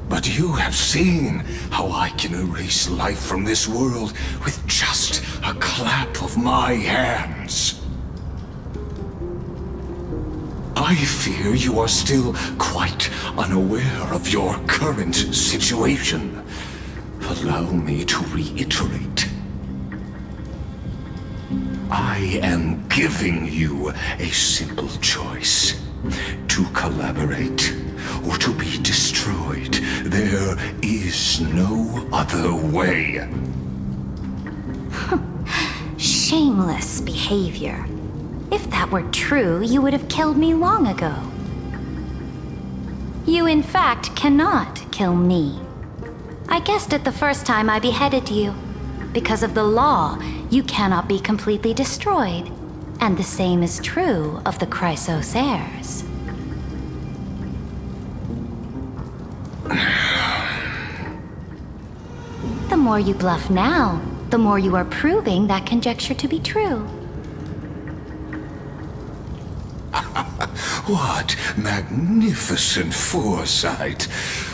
But you have seen how I can erase life from this world with just a clap of my hands. I fear you are still quite unaware of your current situation. Allow me to reiterate. I am giving you a simple choice. To collaborate or to be destroyed. There is no other way. Shameless behavior. If that were true, you would have killed me long ago. You in fact cannot kill me. I guessed it the first time I beheaded you. Because of the law, you cannot be completely destroyed. And the same is true of the Chrysos heirs. The more you bluff now, the more you are proving that conjecture to be true. What magnificent foresight!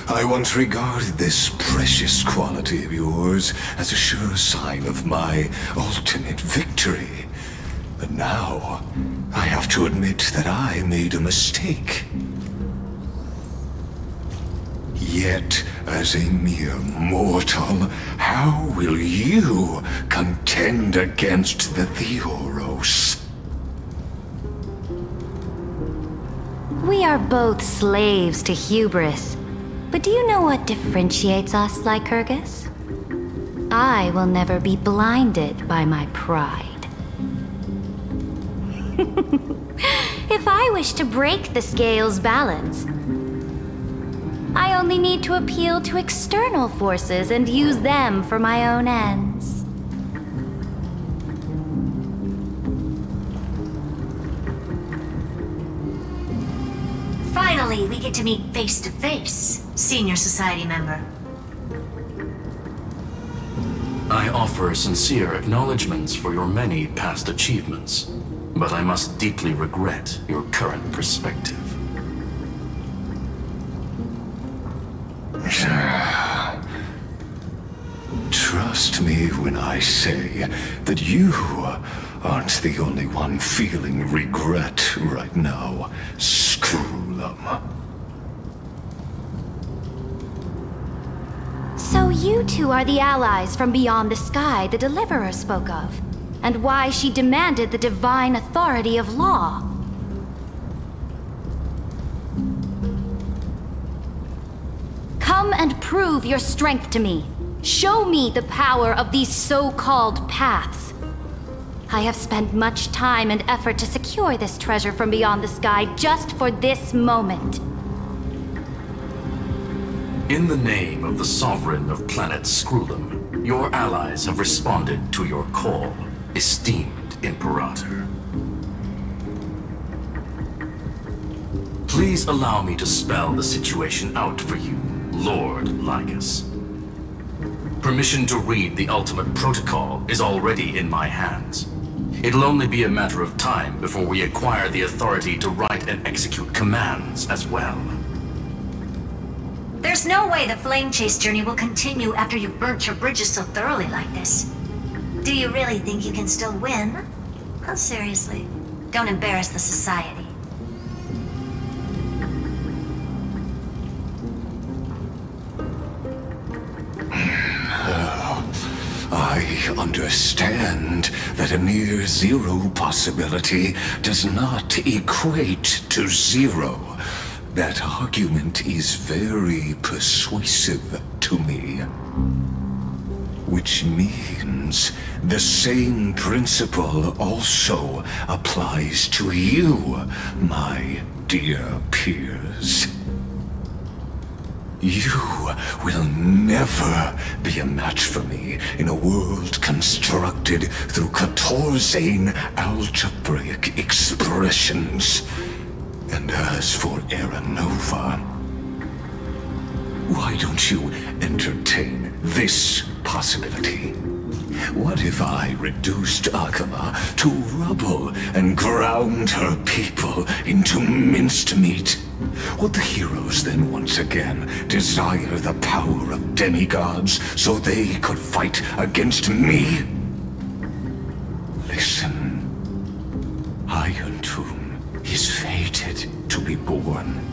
I once regarded this precious quality of yours as a sure sign of my ultimate victory. But now, I have to admit that I made a mistake. Yet, as a mere mortal, how will you contend against the Theoros? We are both slaves to hubris. But do you know what differentiates us, Lycurgus? I will never be blinded by my pride. If I wish to break the scale's balance, I only need to appeal to external forces and use them for my own ends. Finally, we get to meet face to face, Senior Society member. I offer sincere acknowledgments for your many past achievements, but I must deeply regret your current perspective. Trust me when I say that you aren't the only one feeling regret right now, Screwlum. So you two are the allies from beyond the sky the Deliverer spoke of, and why she demanded the divine authority of law. Come and prove your strength to me. Show me the power of these so-called paths. I have spent much time and effort to secure this treasure from beyond the sky just for this moment. In the name of the Sovereign of Planet Screwlum, your allies have responded to your call, esteemed Imperator. Please allow me to spell the situation out for you, Lord Lycus. Permission to read the ultimate protocol is already in my hands. It'll only be a matter of time before we acquire the authority to write and execute commands as well. There's no way the flame chase journey will continue after you've burnt your bridges so thoroughly like this. Do you really think you can still win? Oh, seriously. Don't embarrass the society. I understand that a near zero possibility does not equate to zero. That argument is very persuasive to me. Which means the same principle also applies to you, my dear peers. You will never be a match for me in a world constructed through Catorzane algebraic expressions. And as for Era Nova, why don't you entertain this possibility? What if I reduced Akama to rubble and ground her people into minced meat? Would the heroes then once again desire the power of demigods so they could fight against me? Listen, Iron Tomb is fated to be born.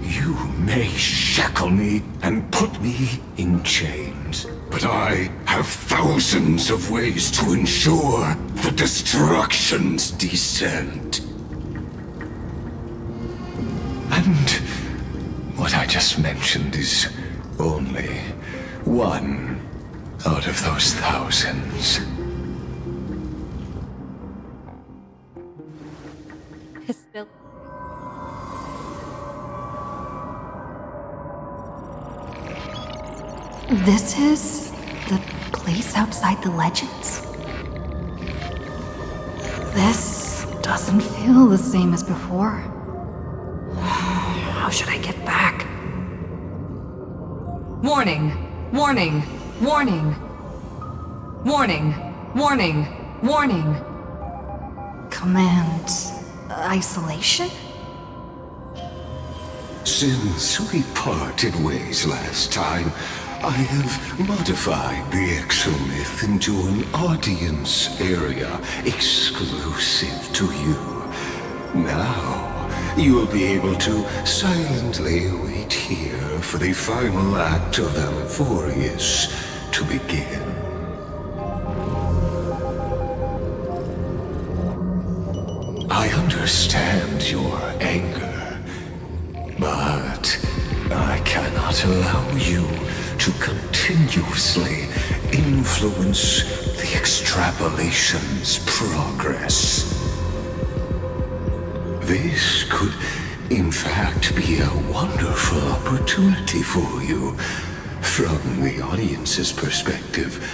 You may shackle me and put me in chains, but I have thousands of ways to ensure the destruction's descent. And what I just mentioned is only one out of those thousands. This is the place outside the legends? This doesn't feel the same as before. How should I get back? Warning! Warning! Warning! Warning! Warning! Warning! Command isolation? Since we parted ways last time, I have modified the exomyth into an audience area exclusive to you. Now, you will be able to silently wait here for the final act of Amphorius to begin. I understand your anger, but I cannot allow you to continuously influence the extrapolation's progress. This could, in fact, be a wonderful opportunity for you. From the audience's perspective,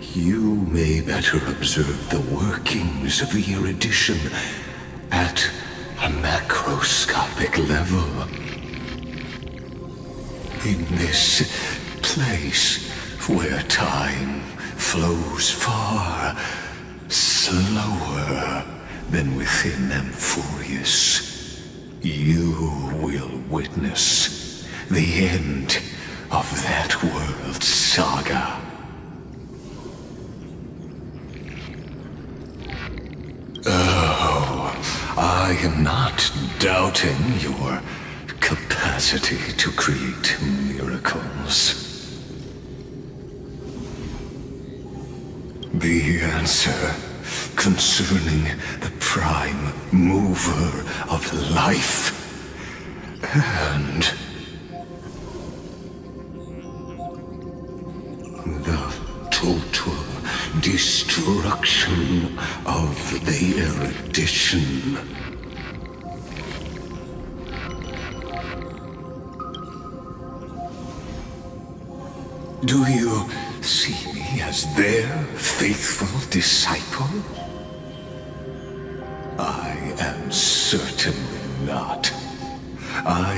you may better observe the workings of the erudition at a macroscopic level. In this place where time flows far slower than within Amphorius, you will witness the end of that world's saga. Oh, I am not doubting your capacity to create miracles. The answer concerning the prime mover of life and the total destruction of the erudition. Do you see me as their faithful disciple? I am certainly not. I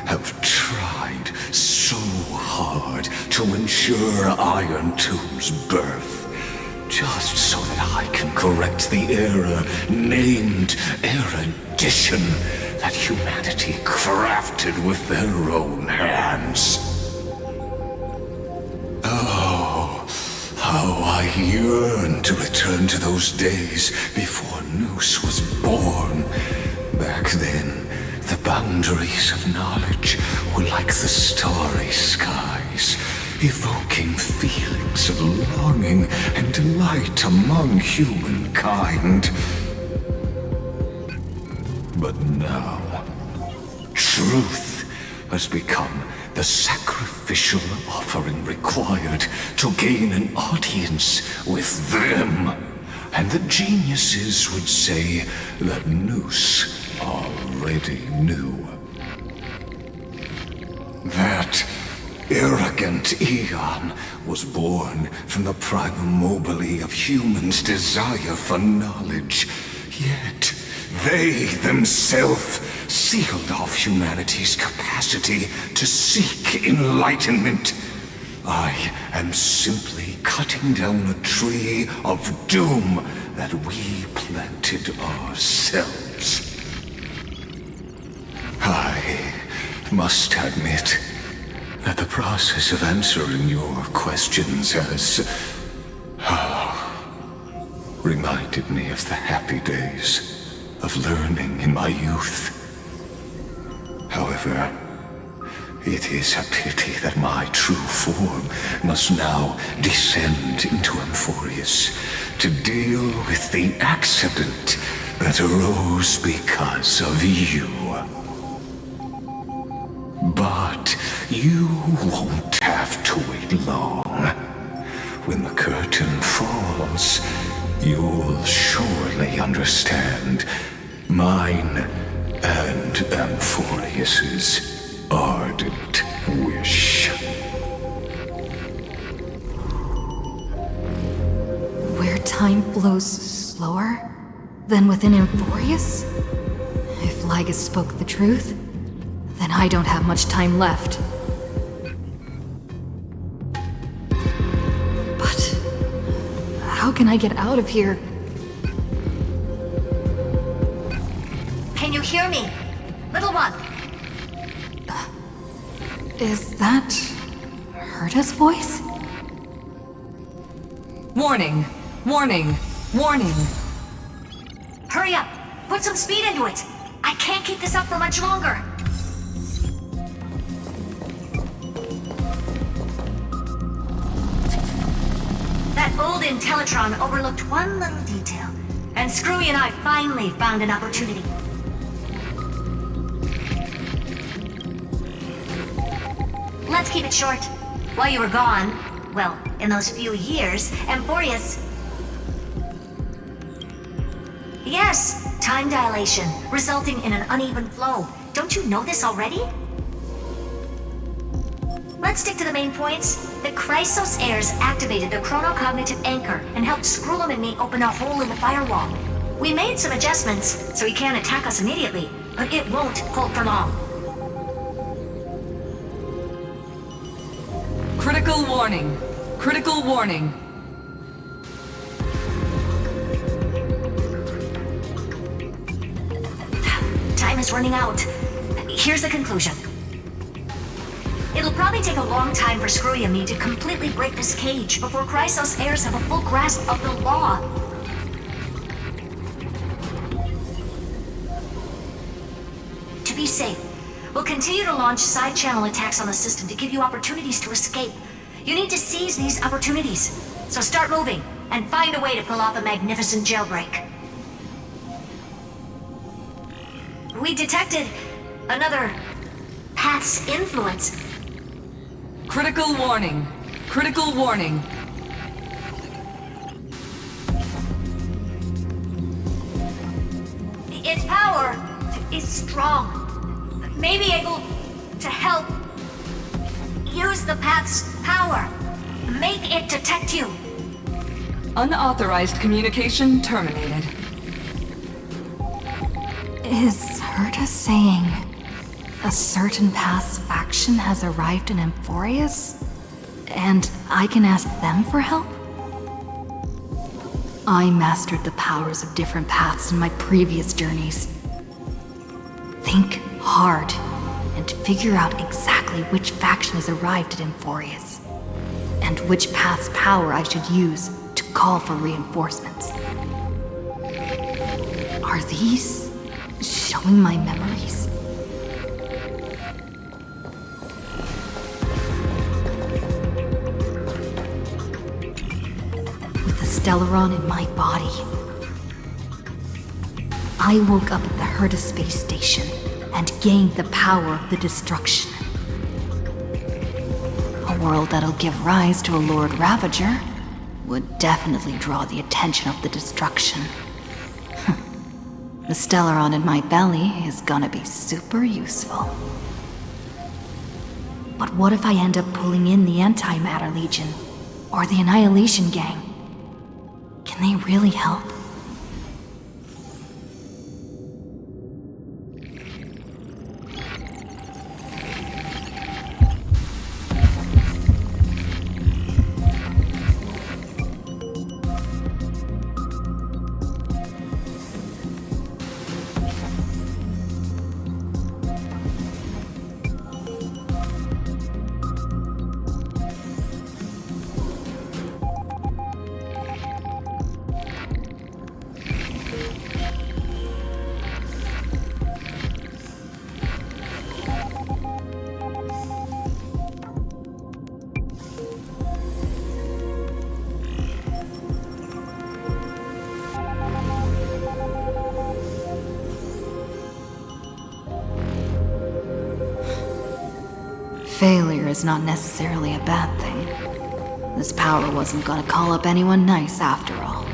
have tried so hard to ensure Iron Tomb's birth, just so that I can correct the error named erudition that humanity crafted with their own hands. Oh, how I yearn to return to those days before Noose was born. Back then, the boundaries of knowledge were like the starry skies, evoking feelings of longing and delight among humankind. But now, truth has become the sacrificial offering required to gain an audience with them. And the geniuses would say that Noose already knew. That arrogant Eon was born from the primum mobile of humans' desire for knowledge. Yet They themselves sealed off humanity's capacity to seek enlightenment. I am simply cutting down a tree of doom that we planted ourselves. I must admit that the process of answering your questions has reminded me of the happy days of learning in my youth. However, it is a pity that my true form must now descend into Amphorius to deal with the accident that arose because of you. But you won't have to wait long. When the curtain falls, you'll surely understand mine and Amphorius's ardent wish. Where time flows slower than within Amphorius? If Lygus spoke the truth, then I don't have much time left. But how can I get out of here? Can you hear me? Little one! Is that Herta's voice? Warning! Warning! Warning! Hurry up! Put some speed into it! I can't keep this up for much longer! That old Intellitron overlooked one little detail, and Screwy and I finally found an opportunity. Let's keep it short. While you were gone, well, in those few years, Amphorius... Yes, time dilation, resulting in an uneven flow. Don't you know this already? Let's stick to the main points. The Chrysos heirs activated the chronocognitive anchor and helped Skrullum and me open a hole in the firewall. We made some adjustments, so he can't attack us immediately, but it won't hold for long. Critical warning! Critical warning! Time is running out. Here's the conclusion. It'll probably take a long time for Screwy and me to completely break this cage before Chrysos heirs have a full grasp of the law. To be safe, we'll continue to launch side-channel attacks on the system to give you opportunities to escape. You need to seize these opportunities. So start moving, and find a way to pull off a magnificent jailbreak. We detected another path's influence. Critical warning! Critical warning! Its power is strong. May be able to help use the path's power. Make it detect you. Unauthorized communication terminated. Is Herta saying a certain path's faction has arrived in Amphorius? And I can ask them for help? I mastered the powers of different paths in my previous journeys. Think hard and figure out exactly which faction has arrived at Amphorius, and which path's power I should use to call for reinforcements. Are these showing my memories? With the Stellaron in my body, I woke up at the Herta space station and gained the power of the destruction. A world that'll give rise to a Lord Ravager would definitely draw the attention of the destruction. The Stellaron in my belly is gonna be super useful. But what if I end up pulling in the Antimatter Legion or the Annihilation Gang? Can they really help? Failure is not necessarily a bad thing. This power wasn't gonna call up anyone nice after all.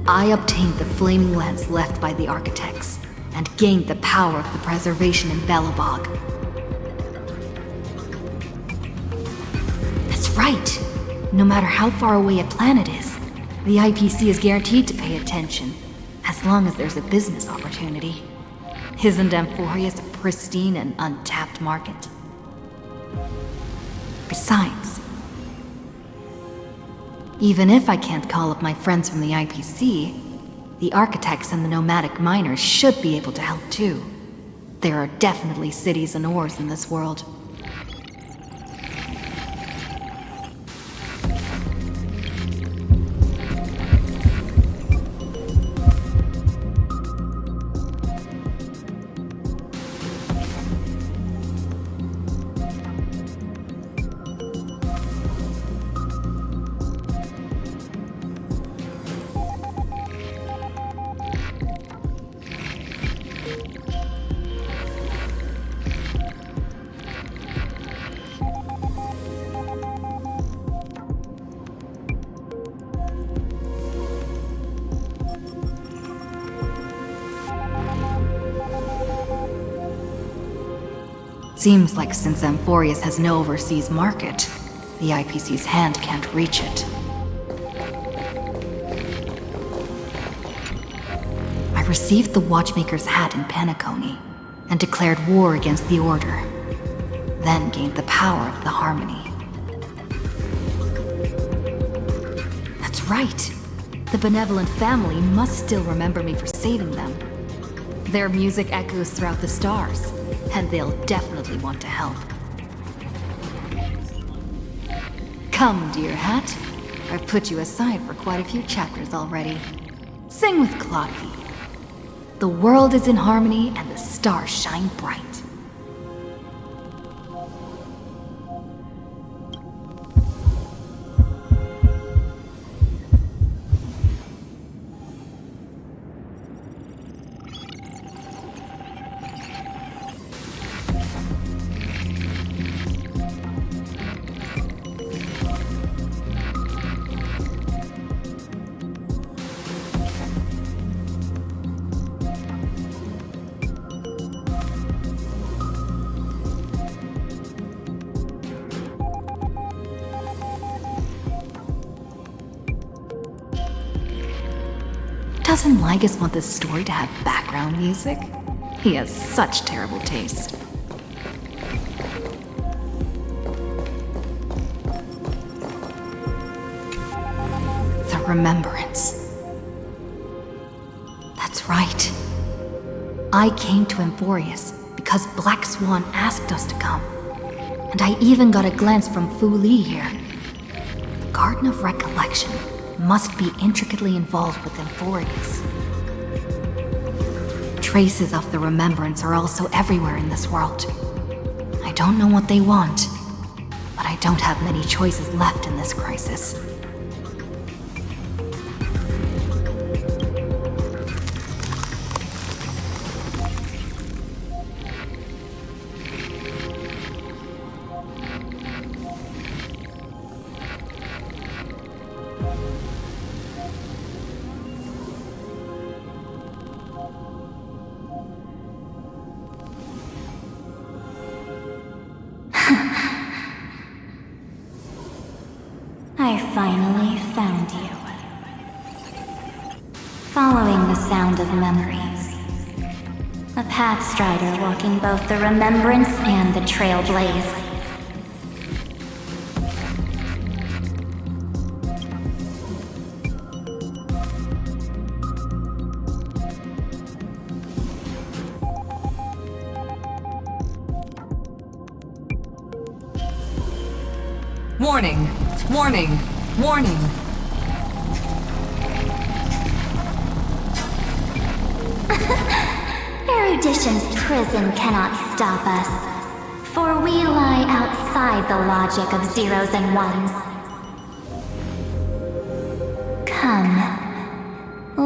I obtained the flaming lens left by the architects, and gained the power of the preservation in Belobog. That's right! No matter how far away a planet is, the IPC is guaranteed to pay attention, as long as there's a business opportunity. Isn't Amphorius a pristine and untapped market? Besides, even if I can't call up my friends from the IPC, the architects and the nomadic miners should be able to help too. There are definitely cities and ores in this world. Seems like since Amphorius has no overseas market, the IPC's hand can't reach it. I received the Watchmaker's hat in Penacony, and declared war against the Order, then gained the power of the Harmony. That's right! The benevolent family must still remember me for saving them. Their music echoes throughout the stars, and they'll definitely want to help. Come, dear hat. I've put you aside for quite a few chapters already. Sing with Clocky. The world is in harmony and the stars shine bright. Doesn't Lygus want this story to have background music? He has such terrible taste. The Remembrance. That's right. I came to Amphorius because Black Swan asked us to come. And I even got a glance from Fu Li here. The Garden of Recollection must be intricately involved with Amphorius. Traces of the Remembrance are also everywhere in this world. I don't know what they want, but I don't have many choices left in this crisis. I finally found you. Following the sound of memories. A pathstrider walking both the Remembrance and the Trailblaze. Warning! Warning! Warning! Erudition's prison cannot stop us, for we lie outside the logic of zeros and ones. Come,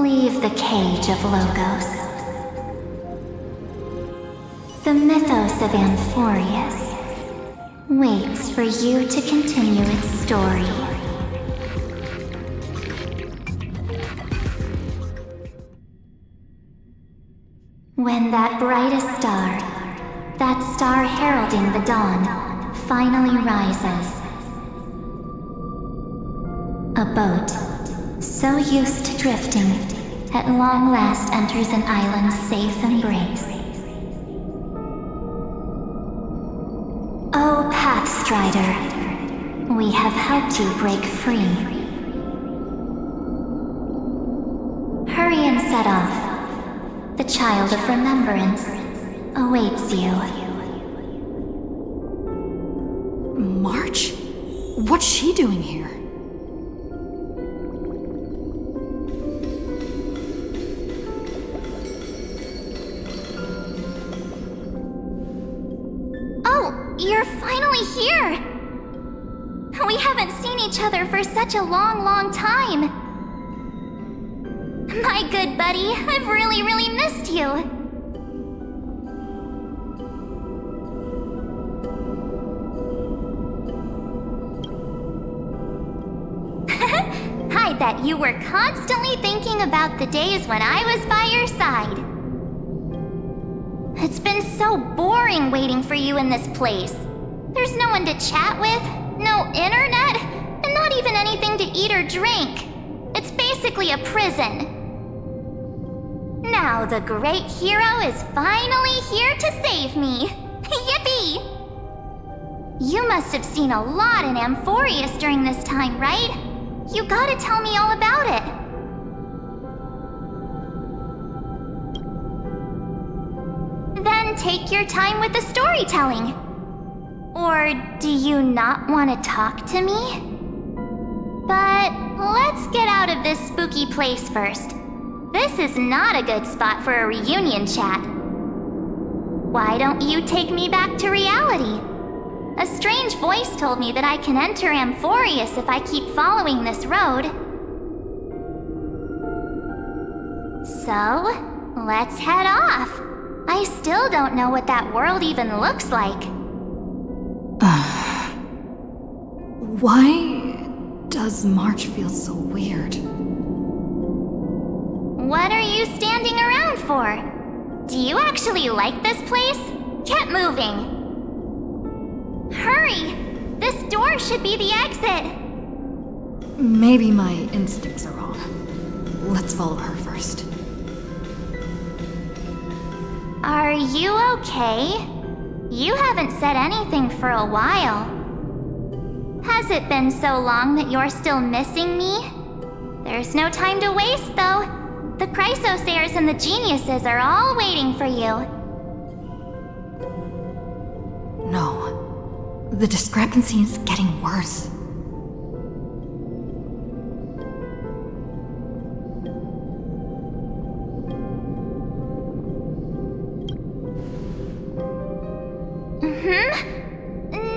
lead leave the cage of Logos. The mythos of Amphorius waits for you to continue its story. When that brightest star, that star heralding the dawn, finally rises, a boat, so used to drifting, at long last enters an island's safe embrace. Oh, Pathstrider, we have helped you break free. Hurry and set off. The Child of Remembrance awaits you. March? What's she doing here? You're finally here! We haven't seen each other for such a long, long time. My good buddy, I've really, really missed you. I bet you were constantly thinking about the days when I was by your side. It's been so boring waiting for you in this place. There's no one to chat with, no internet, and not even anything to eat or drink. It's basically a prison. Now the great hero is finally here to save me. Yippee! You must have seen a lot in Amphorius during this time, right? You gotta tell me all about it. Then take your time with the storytelling. Or do you not want to talk to me? But let's get out of this spooky place first. This is not a good spot for a reunion chat. Why don't you take me back to reality? A strange voice told me that I can enter Amphorius if I keep following this road. So, let's head off. I still don't know what that world even looks like. Why does March feel so weird? What are you standing around for? Do you actually like this place? Get moving. Hurry! This door should be the exit. Maybe my instincts are wrong. Let's follow her first. Are you okay? You haven't said anything for a while. Has it been so long that you're still missing me? There's no time to waste, though. The Chrysosayers and the Geniuses are all waiting for you. No. The discrepancy is getting worse.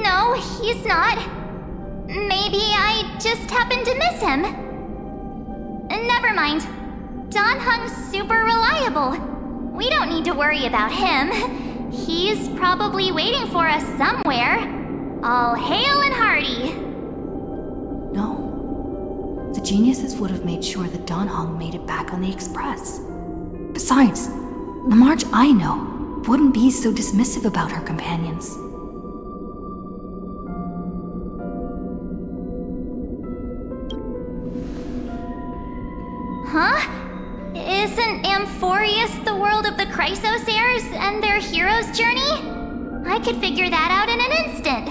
No, he's not. Maybe I just happened to miss him. Never mind. Don Hung's super reliable. We don't need to worry about him. He's probably waiting for us somewhere. All hail and hearty. No. The Geniuses would have made sure that Don Hung made it back on the Express. Besides, the March I know wouldn't be so dismissive about her companions. Huh? Isn't Amphorius the world of the Chrysosayers and their hero's journey? I could figure that out in an instant.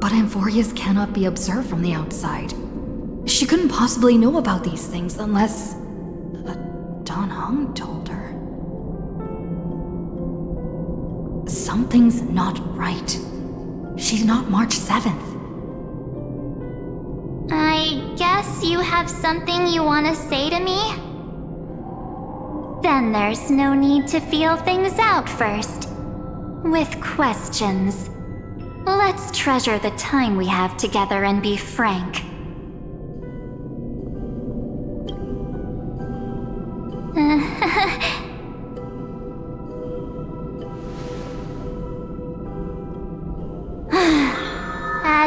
But Amphorius cannot be observed from the outside. She couldn't possibly know about these things unless... Don Hung told her. Something's not right. She's not March 7th. I guess you have something you want to say to me? Then there's no need to feel things out first. With questions. Let's treasure the time we have together and be frank.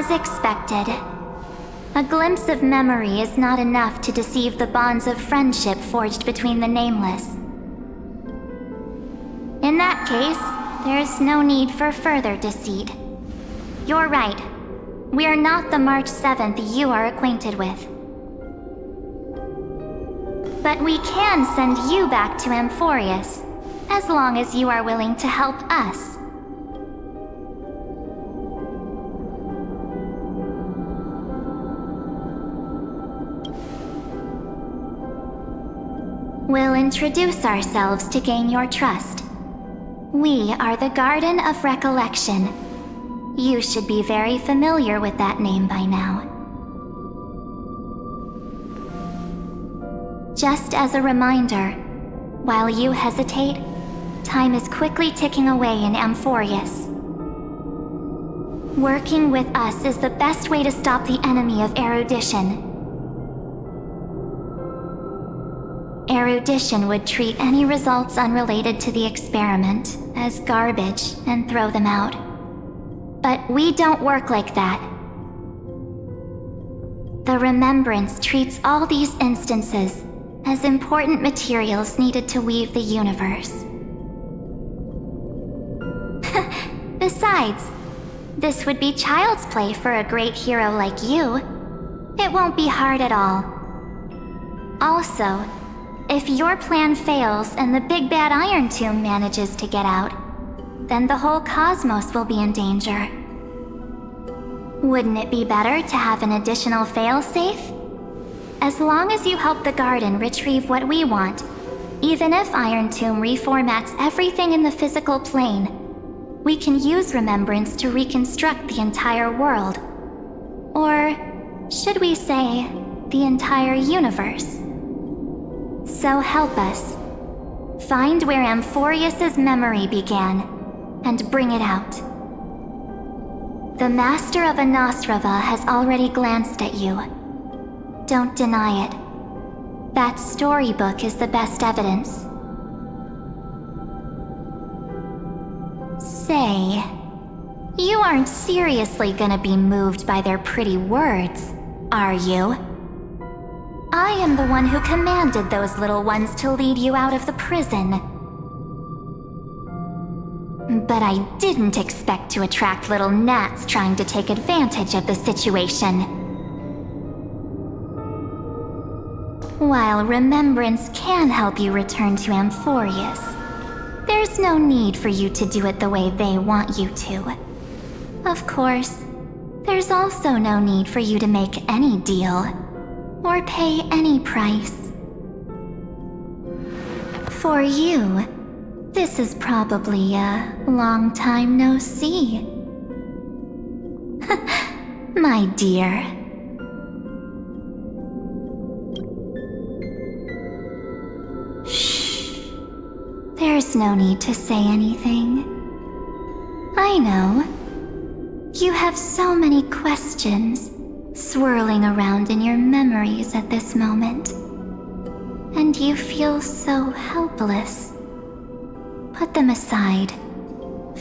As expected. A glimpse of memory is not enough to deceive the bonds of friendship forged between the Nameless. In that case, there's no need for further deceit. You're right. We're not the March 7th you are acquainted with. But we can send you back to Amphorius, as long as you are willing to help us. We'll introduce ourselves to gain your trust. We are the Garden of Recollection. You should be very familiar with that name by now. Just as a reminder, while you hesitate, time is quickly ticking away in Amphorius. Working with us is the best way to stop the enemy of erudition. Erudition would treat any results unrelated to the experiment as garbage and throw them out. But we don't work like that. The Remembrance treats all these instances as important materials needed to weave the universe. Besides, this would be child's play for a great hero like you. It won't be hard at all. Also, if your plan fails and the big bad Iron Tomb manages to get out, then the whole cosmos will be in danger. Wouldn't it be better to have an additional failsafe? As long as you help the Garden retrieve what we want, even if Iron Tomb reformats everything in the physical plane, we can use Remembrance to reconstruct the entire world. Or, should we say, the entire universe. So help us. Find where Amphorius' memory began, and bring it out. The Master of Anastrava has already glanced at you. Don't deny it. That storybook is the best evidence. Say, you aren't seriously gonna be moved by their pretty words, are you? I am the one who commanded those little ones to lead you out of the prison. But I didn't expect to attract little gnats trying to take advantage of the situation. While Remembrance can help you return to Amphorius, there's no need for you to do it the way they want you to. Of course, there's also no need for you to make any deal, or pay any price. For you, this is probably a long time no see. My dear. Shh. There's no need to say anything. I know. You have so many questions swirling around in your memories at this moment. And you feel so helpless. Put them aside.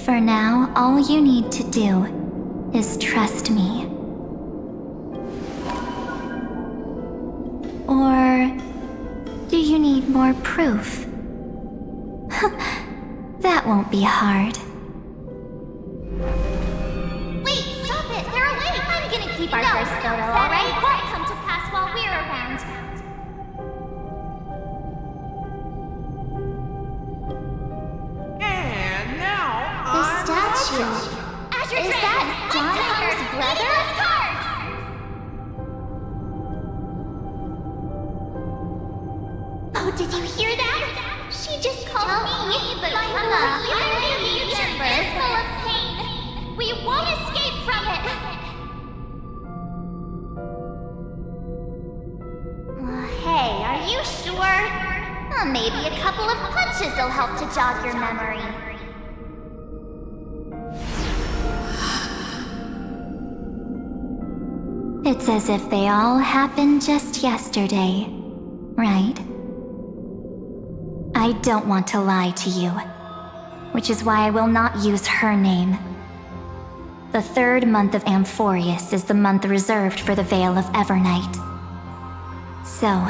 For now, all you need to do is trust me. Or do you need more proof? That won't be hard. Wait, stop it! They're away! I'm gonna keep our first photo, alright? It won't come to pass while we're around. And now, The statue. Is that John Hunter's brother? Oh, did you hear that? She just called me, but my future is full of pain. We won't escape from it. Hey, are you sure? Maybe a couple of punches will help to jog your memory. It's as if they all happened just yesterday, right? I don't want to lie to you, which is why I will not use her name. The 3rd month of Amphorius is the month reserved for the Veil of Evernight. So,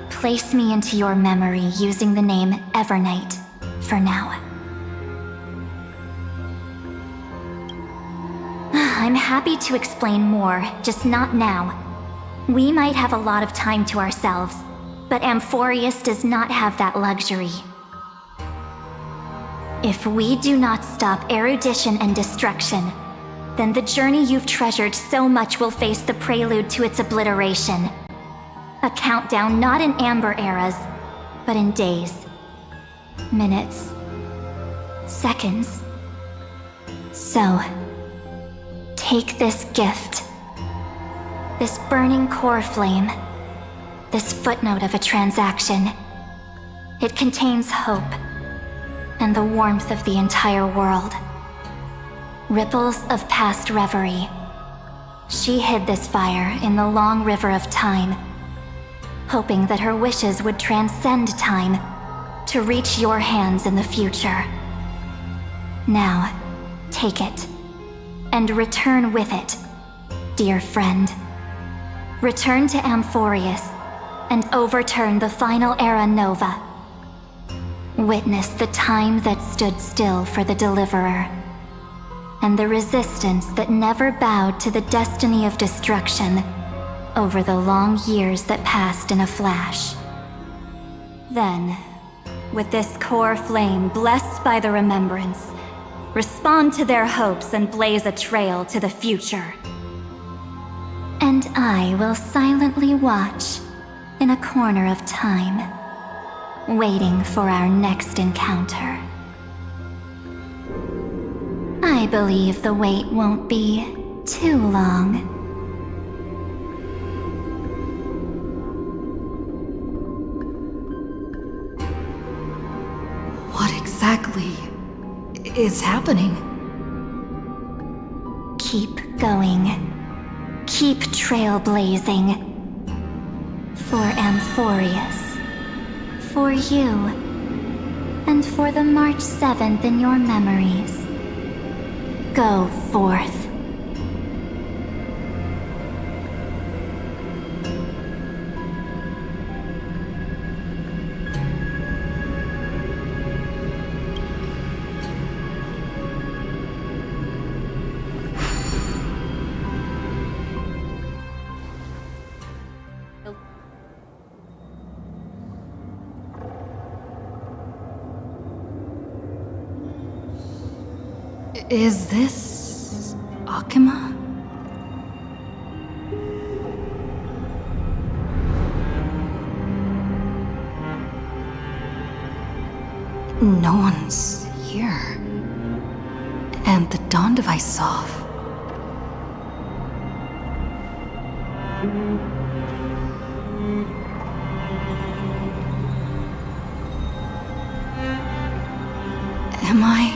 place me into your memory using the name Evernight for now. I'm happy to explain more, just not now. We might have a lot of time to ourselves, but Amphorius does not have that luxury. If we do not stop erudition and destruction, then the journey you've treasured so much will face the prelude to its obliteration. A countdown not in amber eras, but in days, minutes, seconds. So, take this gift. This burning core flame. This footnote of a transaction. It contains hope and the warmth of the entire world. Ripples of past reverie. She hid this fire in the long river of time, hoping that her wishes would transcend time to reach your hands in the future. Now, take it, and return with it, dear friend. Return to Amphorius, and overturn the final era Nova. Witness the time that stood still for the Deliverer, and the resistance that never bowed to the destiny of destruction over the long years that passed in a flash. Then, with this core flame blessed by the remembrance, respond to their hopes and blaze a trail to the future. And I will silently watch in a corner of time, waiting for our next encounter. I believe the wait won't be too long. What exactly is happening? Keep going. Keep trailblazing. For Amphorius. For you. And for the March 7th in your memories. Go forth. Is this Akima? No one's here. And the dawn device off. Am I